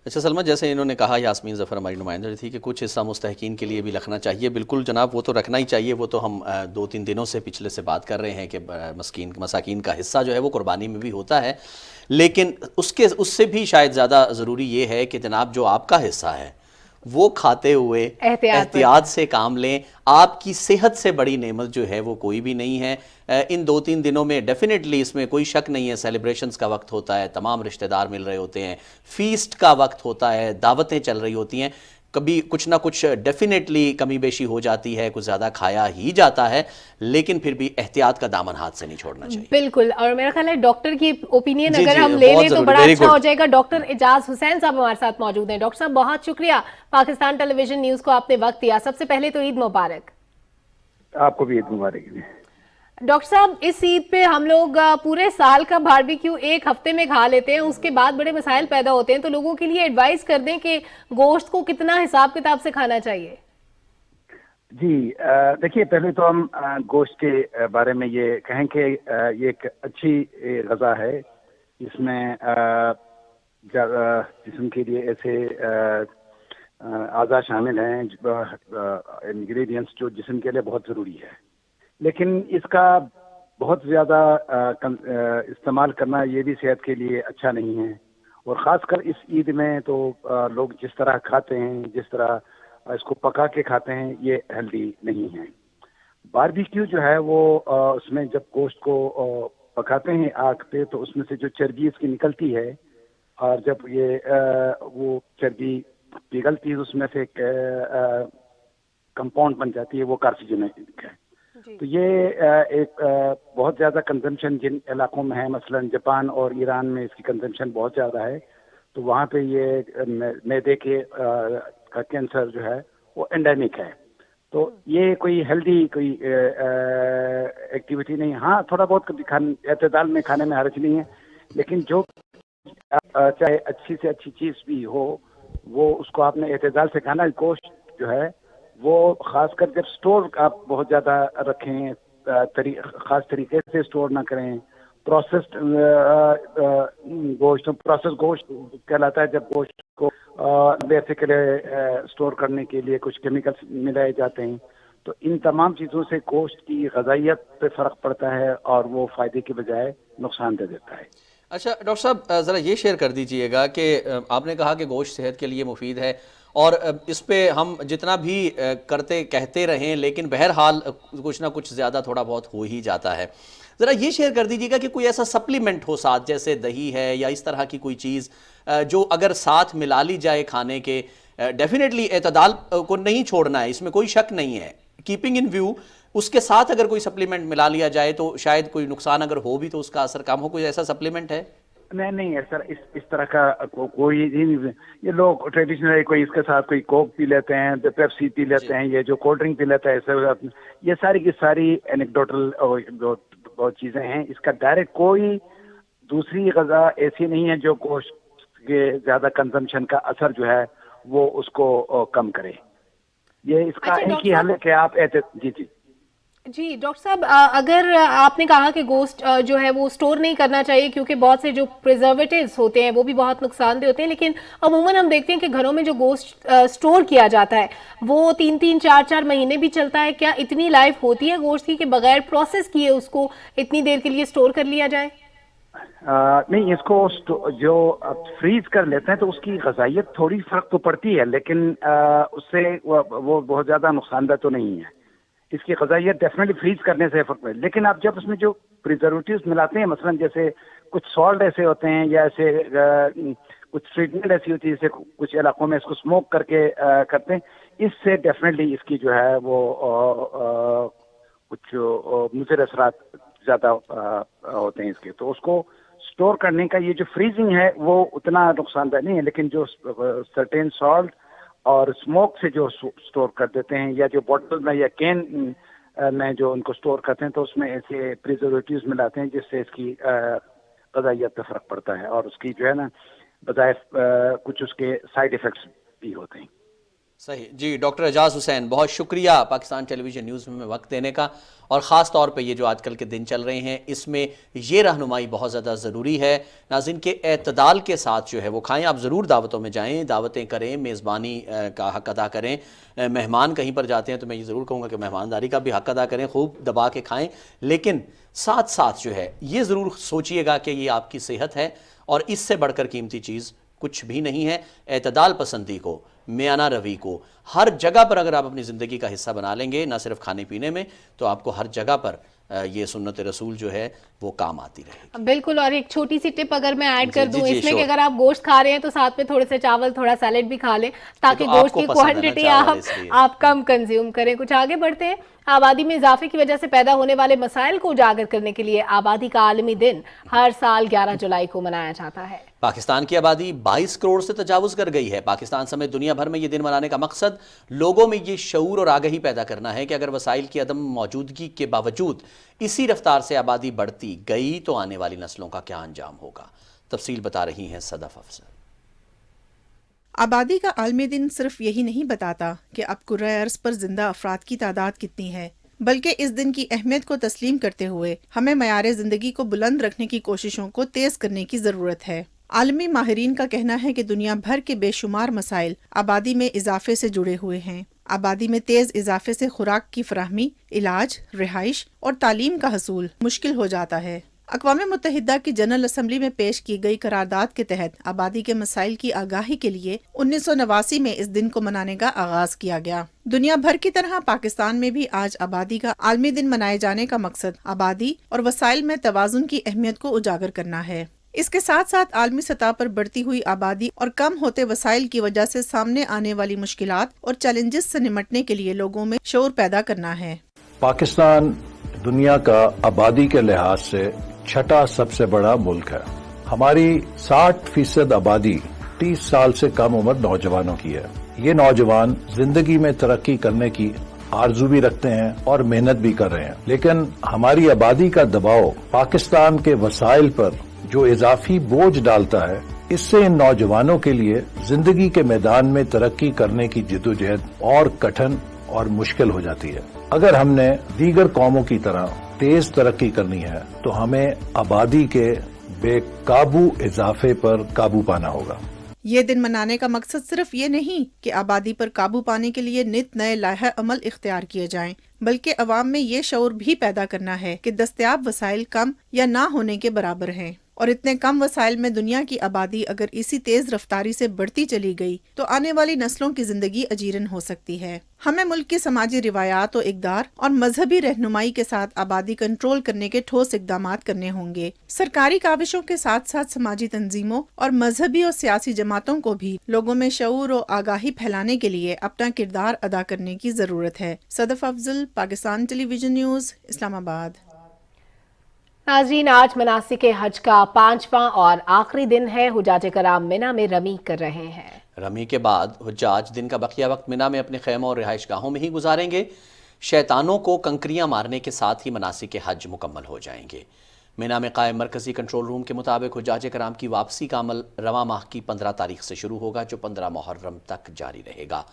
अच्छा सलमा, जैसे इन्होंने कहा, यास्मीन ज़फ़र हमारी नुमाइंदा थी कि कुछ हिस्सा मुस्तहिकीन के लिए भी रखना चाहिए। बिल्कुल जनाब, वो तो रखना ही चाहिए। वो तो हम 2-3 दिनों से पिछले से बात कर रहे हैं कि मसाकीन का हिस्सा जो है वो कुर्बानी में भी होता है, लेकिन उससे भी शायद ज़्यादा ज़रूरी ये है कि जनाब जो आपका हिस्सा है वो खाते हुए एहतियात से काम लें। आपकी सेहत से बड़ी नेमत जो है वो कोई भी नहीं है। इन 2-3 दिनों में डेफिनेटली इसमें कोई शक नहीं है, सेलिब्रेशंस का वक्त होता है, तमाम रिश्तेदार मिल रहे होते हैं, फीस्ट का वक्त होता है, दावतें चल रही होती हैं, कभी कुछ ना कुछ डेफिनेटली कमी बेशी हो जाती है, कुछ ज़्यादा खाया ही जाता है, लेकिन फिर भी एहतियात का दामन हाथ से नहीं छोड़ना चाहिए। बिल्कुल, और मेरा ख्याल है डॉक्टर की ओपिनियन अगर हम ले लें तो बड़ा अच्छा हो जाएगा। डॉक्टर एजाज हुसैन साहब हमारे साथ मौजूद हैं। डॉक्टर साहब, बहुत शुक्रिया पाकिस्तान टेलीविजन न्यूज़ को आपने वक्त दिया। सबसे पहले तो ईद मुबारक। आपको भी ईद मुबारक। डॉक्टर साहब, इस ईद पे हम लोग पूरे साल का बारबेक्यू एक हफ्ते में खा लेते हैं, उसके बाद बड़े मसाइल पैदा होते हैं, तो लोगों के लिए एडवाइस कर दें कि गोश्त को कितना हिसाब किताब से खाना चाहिए। जी देखिए, पहले तो हम गोश्त के बारे में ये कहें कि ये एक अच्छी ग़ज़ा है। इसमें जिस्म के लिए ऐसे अज़ा शामिल हैं, इंग्रेडिएंट्स जो जिस्म के लिए बहुत ज़रूरी है, लेकिन इसका बहुत ज़्यादा इस्तेमाल करना ये भी सेहत के लिए अच्छा नहीं है। और ख़ासकर इस ईद में तो लोग जिस तरह खाते हैं, जिस तरह इसको पका के खाते हैं, ये हेल्दी नहीं है। बारबेक्यू जो है वो उसमें जब गोश्त को पकाते हैं आग पे, तो उसमें से जो चर्बी इसकी निकलती है, और जब ये वो चर्बी पिघलती है उसमें से कंपाउंड बन जाती है, वो कार्सिनोजेनिक है। तो ये एक बहुत ज़्यादा कंजम्पशन जिन इलाकों में है, मसलन जापान और ईरान में इसकी कंजम्पशन बहुत ज़्यादा है, तो वहाँ पे ये मैदे के का कैंसर जो है वो एंडेमिक है। तो ये कोई हेल्दी कोई एक्टिविटी नहीं। हाँ, थोड़ा बहुत एतदाल में खाने में हर्ज नहीं है, लेकिन जो चाहे अच्छी से अच्छी चीज़ भी हो, वो उसको आपने एतदाल से खाना। गोश्त जो है वो ख़ासकर जब स्टोर आप बहुत ज़्यादा रखें, ख़ास तरीके से स्टोर ना करें। प्रोसेस्ड गोश्त, प्रोसेस गोश्त कहलाता है जब गोश्त को वैसे के लिए स्टोर करने के लिए कुछ केमिकल्स मिलाए जाते हैं। तो इन तमाम चीज़ों से गोश्त की ग़ज़ाइयत पे फ़र्क पड़ता है और वो फ़ायदे के बजाय नुकसान दे देता है। अच्छा डॉक्टर साहब, ज़रा ये शेयर कर दीजिएगा कि आपने कहा कि गोश्त सेहत के लिए मुफीद है, और इस पे हम जितना भी कहते रहें, लेकिन बहरहाल कुछ ना कुछ ज़्यादा थोड़ा बहुत हो ही जाता है। ज़रा ये शेयर कर दीजिएगा कि कोई ऐसा सप्लीमेंट हो साथ, जैसे दही है या इस तरह की कोई चीज़ जो अगर साथ मिला ली जाए खाने के, डेफिनेटली एतदाल को नहीं छोड़ना है, इसमें कोई शक नहीं है, कीपिंग इन व्यू उसके साथ अगर कोई सप्लीमेंट मिला लिया जाए तो शायद कोई नुकसान अगर हो भी तो उसका असर कम हो। कोई ऐसा सप्लीमेंट है? نہیں ہے سر، اس طرح کا کوئی یہ لوگ ٹریڈیشنل کوئی اس کے ساتھ کوئی کوک پی لیتے ہیں، پیپسی پی لیتے ہیں، یہ جو کولڈ ڈرنک پی لیتا ہے، یہ ساری کی ساری اینیکڈوٹل بہت چیزیں ہیں. اس کا ڈائریکٹ کوئی دوسری غذا ایسی نہیں ہے جو گوشت کے زیادہ کنزمپشن کا اثر جو ہے وہ اس کو کم کرے. یہ اس کا ایک ہی حل ہے کہ آپ جی ڈاکٹر صاحب، اگر آپ نے کہا کہ گوشت جو ہے وہ سٹور نہیں کرنا چاہیے کیونکہ بہت سے جو پریزرویٹیوز ہوتے ہیں وہ بھی بہت نقصان دہ ہوتے ہیں، لیکن عموماً ہم دیکھتے ہیں کہ گھروں میں جو گوشت سٹور کیا جاتا ہے وہ 3 4 مہینے بھی چلتا ہے. کیا اتنی لائف ہوتی ہے گوشت کی کہ بغیر پروسیس کیے اس کو اتنی دیر کے لیے سٹور کر لیا جائے؟ نہیں، اس کو جو فریز کر لیتے ہیں تو اس کی غذائیت تھوڑی فرق تو پڑتی ہے، لیکن اس سے وہ بہت زیادہ نقصان دہ تو نہیں ہے. اس کی غذائیت ڈیفینیٹلی فریز کرنے سے فرق ہے، لیکن آپ جب اس میں جو پریزرویٹیوز ملاتے ہیں، مثلا جیسے کچھ سالٹ ایسے ہوتے ہیں یا ایسے کچھ ٹریٹمنٹ ایسی ہوتی ہے جیسے کچھ علاقوں میں اس کو اسموک کر کے کرتے ہیں، اس سے ڈیفینیٹلی اس کی جو ہے وہ کچھ مضر اثرات زیادہ ہوتے ہیں اس کے. تو اس کو اسٹور کرنے کا یہ جو فریزنگ ہے وہ اتنا نقصان دہ نہیں ہے، لیکن جو سرٹین سالٹ اور اسموک سے جو سٹور کر دیتے ہیں یا جو بوٹل میں یا کین میں جو ان کو سٹور کرتے ہیں تو اس میں ایسے پریزرویٹیوز ملاتے ہیں جس سے اس کی غذائیت پہ فرق پڑتا ہے اور اس کی جو ہے نا بظاہر کچھ اس کے سائیڈ ایفیکٹس بھی ہوتے ہیں. صحیح. جی ڈاکٹر اعجاز حسین، بہت شکریہ پاکستان ٹیلی ویژن نیوز میں وقت دینے کا، اور خاص طور پہ یہ جو آج کل کے دن چل رہے ہیں اس میں یہ رہنمائی بہت زیادہ ضروری ہے. ناظرین کے اعتدال کے ساتھ جو ہے وہ کھائیں. آپ ضرور دعوتوں میں جائیں، دعوتیں کریں، میزبانی کا حق ادا کریں. مہمان کہیں پر جاتے ہیں تو میں یہ ضرور کہوں گا کہ مہمانداری کا بھی حق ادا کریں، خوب دبا کے کھائیں، لیکن ساتھ ساتھ جو ہے یہ ضرور سوچئے گا کہ یہ آپ کی صحت ہے اور اس سے بڑھ کر قیمتی چیز کچھ بھی نہیں ہے. اعتدال پسندی کو، میانہ روی کو ہر جگہ پر اگر آپ اپنی زندگی کا حصہ بنا لیں گے، نہ صرف کھانے پینے میں، تو آپ کو ہر جگہ پر یہ سنت رسول جو ہے وہ کام آتی رہے. بالکل. اور ایک چھوٹی سی ٹپ اگر میں ایڈ کر دوں اس میں کہ اگر آپ گوشت کھا رہے ہیں تو ساتھ میں تھوڑے سے چاول، تھوڑا سیلیڈ بھی کھا لیں تاکہ گوشت کی کوانٹٹی آپ کم کنزیوم کریں. کچھ آگے بڑھتے ہیں. آبادی میں اضافے کی وجہ سے پیدا ہونے والے مسائل کو اجاگر کرنے کے لیے آبادی کا عالمی دن ہر سال 11 جولائی کو منایا جاتا ہے. پاکستان کی آبادی 22 کروڑ سے تجاوز کر گئی ہے. پاکستان سمیت دنیا بھر میں یہ دن منانے کا مقصد لوگوں میں یہ شعور اور آگہی پیدا کرنا ہے کہ اگر وسائل کی عدم موجودگی کے باوجود اسی رفتار سے آبادی بڑھتی گئی تو آنے والی نسلوں کا کیا انجام ہوگا. تفصیل بتا رہی ہیں صدف افضل. آبادی کا عالمی دن صرف یہی نہیں بتاتا کہ اب کرۂ ارض پر زندہ افراد کی تعداد کتنی ہے، بلکہ اس دن کی اہمیت کو تسلیم کرتے ہوئے ہمیں معیار زندگی کو بلند رکھنے کی کوششوں کو تیز کرنے کی ضرورت ہے. عالمی ماہرین کا کہنا ہے کہ دنیا بھر کے بے شمار مسائل آبادی میں اضافے سے جڑے ہوئے ہیں. آبادی میں تیز اضافے سے خوراک کی فراہمی، علاج، رہائش اور تعلیم کا حصول مشکل ہو جاتا ہے. اقوام متحدہ کی جنرل اسمبلی میں پیش کی گئی قرارداد کے تحت آبادی کے مسائل کی آگاہی کے لیے 1989 میں اس دن کو منانے کا آغاز کیا گیا. دنیا بھر کی طرح پاکستان میں بھی آج آبادی کا عالمی دن منائے جانے کا مقصد آبادی اور وسائل میں توازن کی اہمیت کو اجاگر کرنا ہے. اس کے ساتھ ساتھ عالمی سطح پر بڑھتی ہوئی آبادی اور کم ہوتے وسائل کی وجہ سے سامنے آنے والی مشکلات اور چیلنجز سے نمٹنے کے لیے لوگوں میں شعور پیدا کرنا ہے. پاکستان دنیا کا آبادی کے لحاظ سے چھٹا سب سے بڑا ملک ہے. ہماری 60% آبادی 30 سال سے کم عمر نوجوانوں کی ہے. یہ نوجوان زندگی میں ترقی کرنے کی آرزو بھی رکھتے ہیں اور محنت بھی کر رہے ہیں، لیکن ہماری آبادی کا دباؤ پاکستان کے وسائل پر جو اضافی بوجھ ڈالتا ہے، اس سے ان نوجوانوں کے لیے زندگی کے میدان میں ترقی کرنے کی جدوجہد اور کٹھن اور مشکل ہو جاتی ہے. اگر ہم نے دیگر قوموں کی طرح تیز ترقی کرنی ہے تو ہمیں آبادی کے بے قابو اضافے پر قابو پانا ہوگا. یہ دن منانے کا مقصد صرف یہ نہیں کہ آبادی پر قابو پانے کے لیے نت نئے لائحہ عمل اختیار کیے جائیں، بلکہ عوام میں یہ شعور بھی پیدا کرنا ہے کہ دستیاب وسائل کم یا نہ ہونے کے برابر ہیں، اور اتنے کم وسائل میں دنیا کی آبادی اگر اسی تیز رفتاری سے بڑھتی چلی گئی تو آنے والی نسلوں کی زندگی اجیرن ہو سکتی ہے. ہمیں ملک کی سماجی روایات و اقدار اور مذہبی رہنمائی کے ساتھ آبادی کنٹرول کرنے کے ٹھوس اقدامات کرنے ہوں گے. سرکاری کاوشوں کے ساتھ ساتھ سماجی تنظیموں اور مذہبی اور سیاسی جماعتوں کو بھی لوگوں میں شعور و آگاہی پھیلانے کے لیے اپنا کردار ادا کرنے کی ضرورت ہے. صدف افضل، پاکستان ٹیلی ویژن نیوز، اسلام آباد. नाज़रीन, आज मनासिक हज का 5वां और आखिरी दिन है। हुज्जाज कराम मिना में रमी कर रहे हैं। रमी के बाद हुज्जाज दिन का बकिया वक्त मिना में अपने खैमों और रिहाइश गाहों में ही गुजारेंगे। शैतानों को कंकरियां मारने के साथ ही मनासिक हज मुकम्मल हो जाएंगे। मिना में कायम मरकजी कंट्रोल रूम के मुताबिक हुज्जाज कराम की वापसी का अमल रवां माह की 15 तारीख से शुरू होगा, जो 15 मुहर्रम तक जारी रहेगा।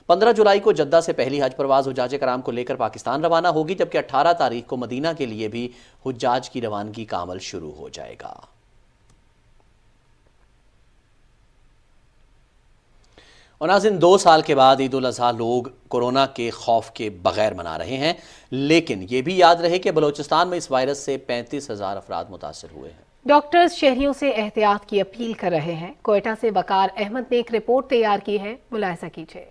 15 जुलाई को जद्दा से पहली हज परवाज हुज्जाज कराम को लेकर पाकिस्तान रवाना होगी, जबकि 18 तारीख को मदीना के लिए भी हुज्जाज की रवानगी का अमल शुरू हो जाएगा। और नाज़रीन, 2 साल के बाद ईद उल अज़हा लोग कोरोना के खौफ के बगैर मना रहे हैं, लेकिन ये भी याद रहे कि बलूचिस्तान में इस वायरस से 35,000 अफराद मुतासर हुए हैं। डॉक्टर्स शहरियों से एहतियात की अपील कर रहे हैं। कोयटा से वकार अहमद ने एक रिपोर्ट तैयार की है, मुलाहिजा कीजिए।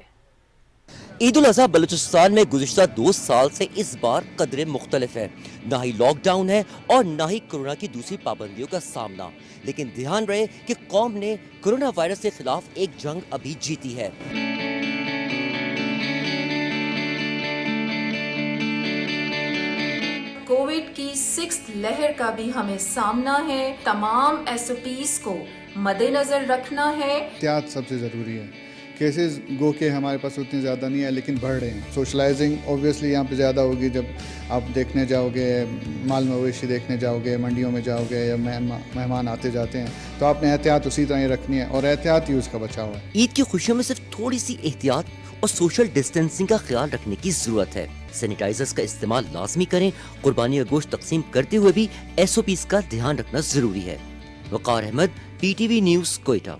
ईद उल अज़हा बलूचिस्तान में गुज़िश्ता 2 साल से इस बार कदरे मुख्तलिफ है। ना ही लॉकडाउन है और ना ही कोरोना की दूसरी पाबंदियों का सामना, लेकिन ध्यान रहे कि कौम ने कोरोना वायरस के खिलाफ एक जंग अभी जीती है। कोविड की 6th लहर का भी हमें सामना है। तमाम SOPs को मद्देनजर रखना है। एहतियात सबसे जरूरी है। केसेस गो के हमारे पास उतने ज़्यादा नहीं है, लेकिन बढ़ रहे हैं। सोशलाइजिंग ऑब्वियसली यहाँ पे ज़्यादा होगी। जब आप देखने जाओगे, माल मवेशी देखने जाओगे, मंडियों में जाओगे या मेहमान आते जाते हैं, तो आपने एहतियात उसी तरह ही रखनी है और एहतियात ही उसका बचाव है। ईद की खुशियों में सिर्फ थोड़ी सी एहतियात और सोशल डिस्टेंसिंग का ख्याल रखने की जरूरत है। सैनिटाइजर्स का इस्तेमाल लाजमी करें। कुर्बानी का गोश्त तकसीम करते हुए भी SOPs का ध्यान रखना जरूरी है। वकार अहमद, PTV न्यूज़, कोयटा।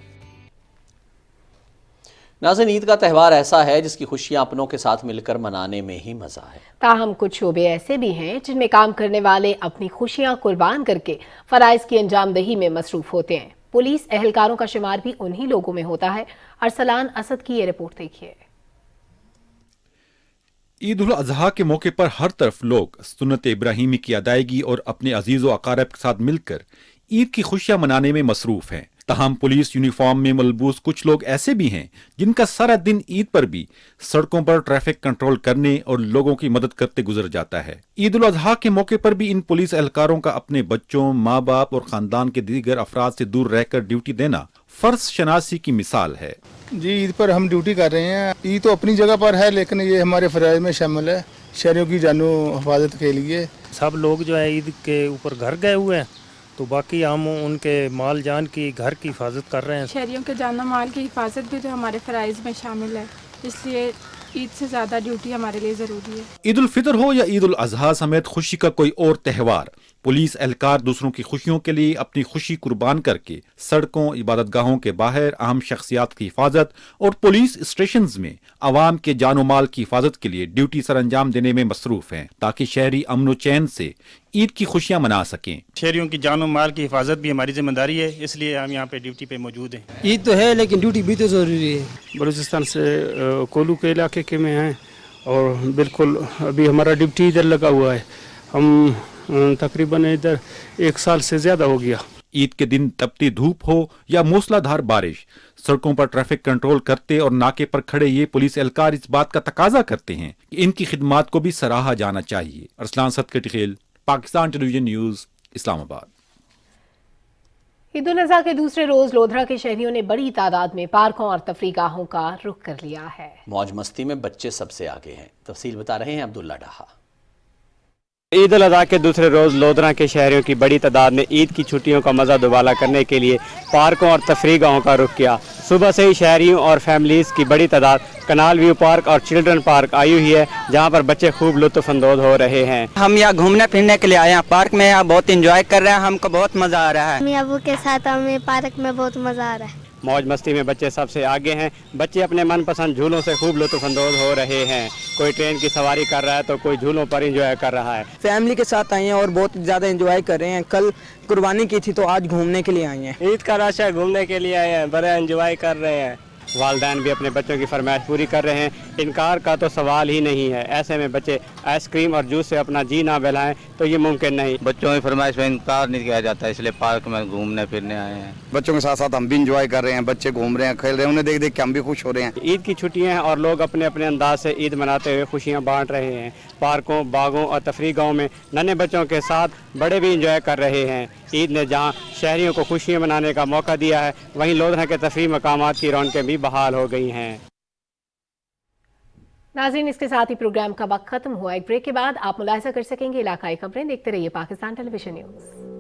नाज़रीन, ईद का त्यौहार ऐसा है जिसकी खुशियां अपनों के साथ मिलकर मनाने में ही मजा है। ताहम कुछ शोबे ऐसे भी हैं जिनमें काम करने वाले अपनी खुशियां कुर्बान करके फराइज की अंजामदही में मसरूफ होते हैं। पुलिस एहलकारों का शुमार भी उन्हीं लोगों में होता है। अरसलान असद की ये रिपोर्ट देखिए। ईद उल अजहा के मौके पर हर तरफ लोग सुन्नत इब्राहिमी की अदायगी और अपने अजीज़ व अकारब के साथ मिलकर ईद की खुशियां मनाने में मसरूफ हैं। तहम पुलिस यूनिफॉर्म में मलबूस कुछ लोग ऐसे भी हैं जिनका सारा दिन ईद पर भी सड़कों पर ट्रैफिक कंट्रोल करने और लोगों की मदद करते गुजर जाता है। ईद उल अजहा के मौके पर भी इन पुलिस एहलकारों का अपने बच्चों, माँ बाप और खानदान के दीगर अफराद से दूर रहकर ड्यूटी देना फर्ज शनासी की मिसाल है। जी, ईद पर हम ड्यूटी कर रहे हैं। ईद तो अपनी जगह पर है, लेकिन ये हमारे फराइज में शामिल है शहरियों की जानो हिफाजत के लिए। सब लोग जो है ईद के ऊपर घर गए हुए हैं, तो बाकी हम उनके माल जान की, घर की हिफाजत कर रहे हैं। शहरियों के जान माल की हिफाजत भी तो हमारे फराइज में शामिल है, इसलिए ईद से ज़्यादा ड्यूटी हमारे लिए ज़रूरी है। ईद उल फितर हो या ईद उल अजहा समेत खुशी का कोई और त्यौहार, पुलिस एहलकार दूसरों की खुशियों के लिए अपनी खुशी कुर्बान करके सड़कों, इबादत गाहों के बाहर अहम शख्सियात की हिफाजत और पुलिस स्टेशंस में आवाम के जानो माल की हिफाजत के लिए ड्यूटी सर अंजाम देने में मसरूफ हैं, ताकि शहरी अमन चैन से ईद की खुशियां मना सकें। शहरियों की जानो माल की हिफाजत भी हमारी जिम्मेदारी है, इसलिए हम यहाँ पे ड्यूटी पे मौजूद हैं। ईद तो है, लेकिन ड्यूटी भी तो ज़रूरी है। बलूचिस्तान से कोलू के इलाके के में हैं और बिल्कुल अभी हमारा ड्यूटी इधर लगा हुआ है। हम तकरीबन इधर 1 साल से ज़्यादा हो गया। ईद के दिन तपती धूप हो या मूसलाधार बारिश, सड़कों पर ट्रैफिक कंट्रोल करते और नाके पर खड़े ये पुलिस एहलकार इस बात का तकाजा करते हैं कि इनकी खिदमात को भी सराहा जाना चाहिए। अरसलान सदकटी खेल, पाकिस्तान टेलीविजन न्यूज़, इस्लामाबाद। ईद उल अज़हा के दूसरे रोज लोधरा के शहरियों ने बड़ी तादाद में पार्कों और तफरीगाहों का रुख कर लिया है। मौज मस्ती में बच्चे सबसे आगे हैं। तफसील बता रहे हैं अब्दुल्ला डाहा। ईद उल अज़हा के दूसरे रोज़ लोधरा के शहरियों की बड़ी तादाद ने ईद की छुट्टियों का मज़ा दुबाला करने के लिए पार्कों और तफरीगाहों का रुख किया। सुबह से ही शहरियों और फैमिलीज़ की बड़ी तादाद कनाल व्यू पार्क और चिल्ड्रन पार्क आई हुई है, जहां पर बच्चे खूब लुत्फ़अंदोज़ हो रहे हैं। हम यहाँ घूमने फिरने के लिए आए हैं, पार्क में यहाँ बहुत इंजॉय कर रहे हैं, हमको बहुत मज़ा आ रहा है। मम्मी अबू के साथ हमें पार्क में बहुत मज़ा आ रहा है। मौज मस्ती में बच्चे सबसे आगे हैं। बच्चे अपने मनपसंद झूलों से खूब लुत्फ़अंदोज़ हो रहे हैं। कोई ट्रेन की सवारी कर रहा है तो कोई झूलों पर एंजॉय कर रहा है। फैमिली के साथ आए हैं और बहुत ज़्यादा एंजॉय कर रहे हैं। कल कुर्बानी की थी तो आज घूमने के लिए आए हैं। ईद का रश है, घूमने के लिए आए हैं, बड़े एंजॉय कर रहे हैं। वालदैन भी अपने बच्चों की फरमाइश पूरी कर रहे हैं। इनकार का तो सवाल ही नहीं है। ऐसे में बच्चे आइसक्रीम और जूस से अपना जी ना बहलाएं तो ये मुमकिन नहीं। बच्चों की फरमाइश में इनकार नहीं किया जाता, इसलिए पार्क में घूमने फिरने आए हैं। बच्चों के साथ साथ हम भी इंजॉय कर रहे हैं, बच्चे घूम रहे हैं, खेल रहे हैं, उन्हें देख देख के हम भी खुश हो रहे हैं। ईद की छुट्टियां हैं और लोग अपने अपने अंदाज से ईद मनाते हुए खुशियां बांट रहे हैं। पार्कों, बागों और तफरी गाहों में नन्हे बच्चों के साथ बड़े भी इंजॉय कर रहे हैं। ईद ने जहां शहरियों को खुशियां मनाने का मौका दिया है, वहीं लोधरा के तफरी मकामात की रौनकें भी बहाल हो गई हैं। नाज़रीन, इसके साथ ही प्रोग्राम का वक्त खत्म हुआ। एक ब्रेक के बाद आप मुलाहिजा कर सकेंगे इलाकाई खबरें। देखते रहिए पाकिस्तान टेलीविजन न्यूज़।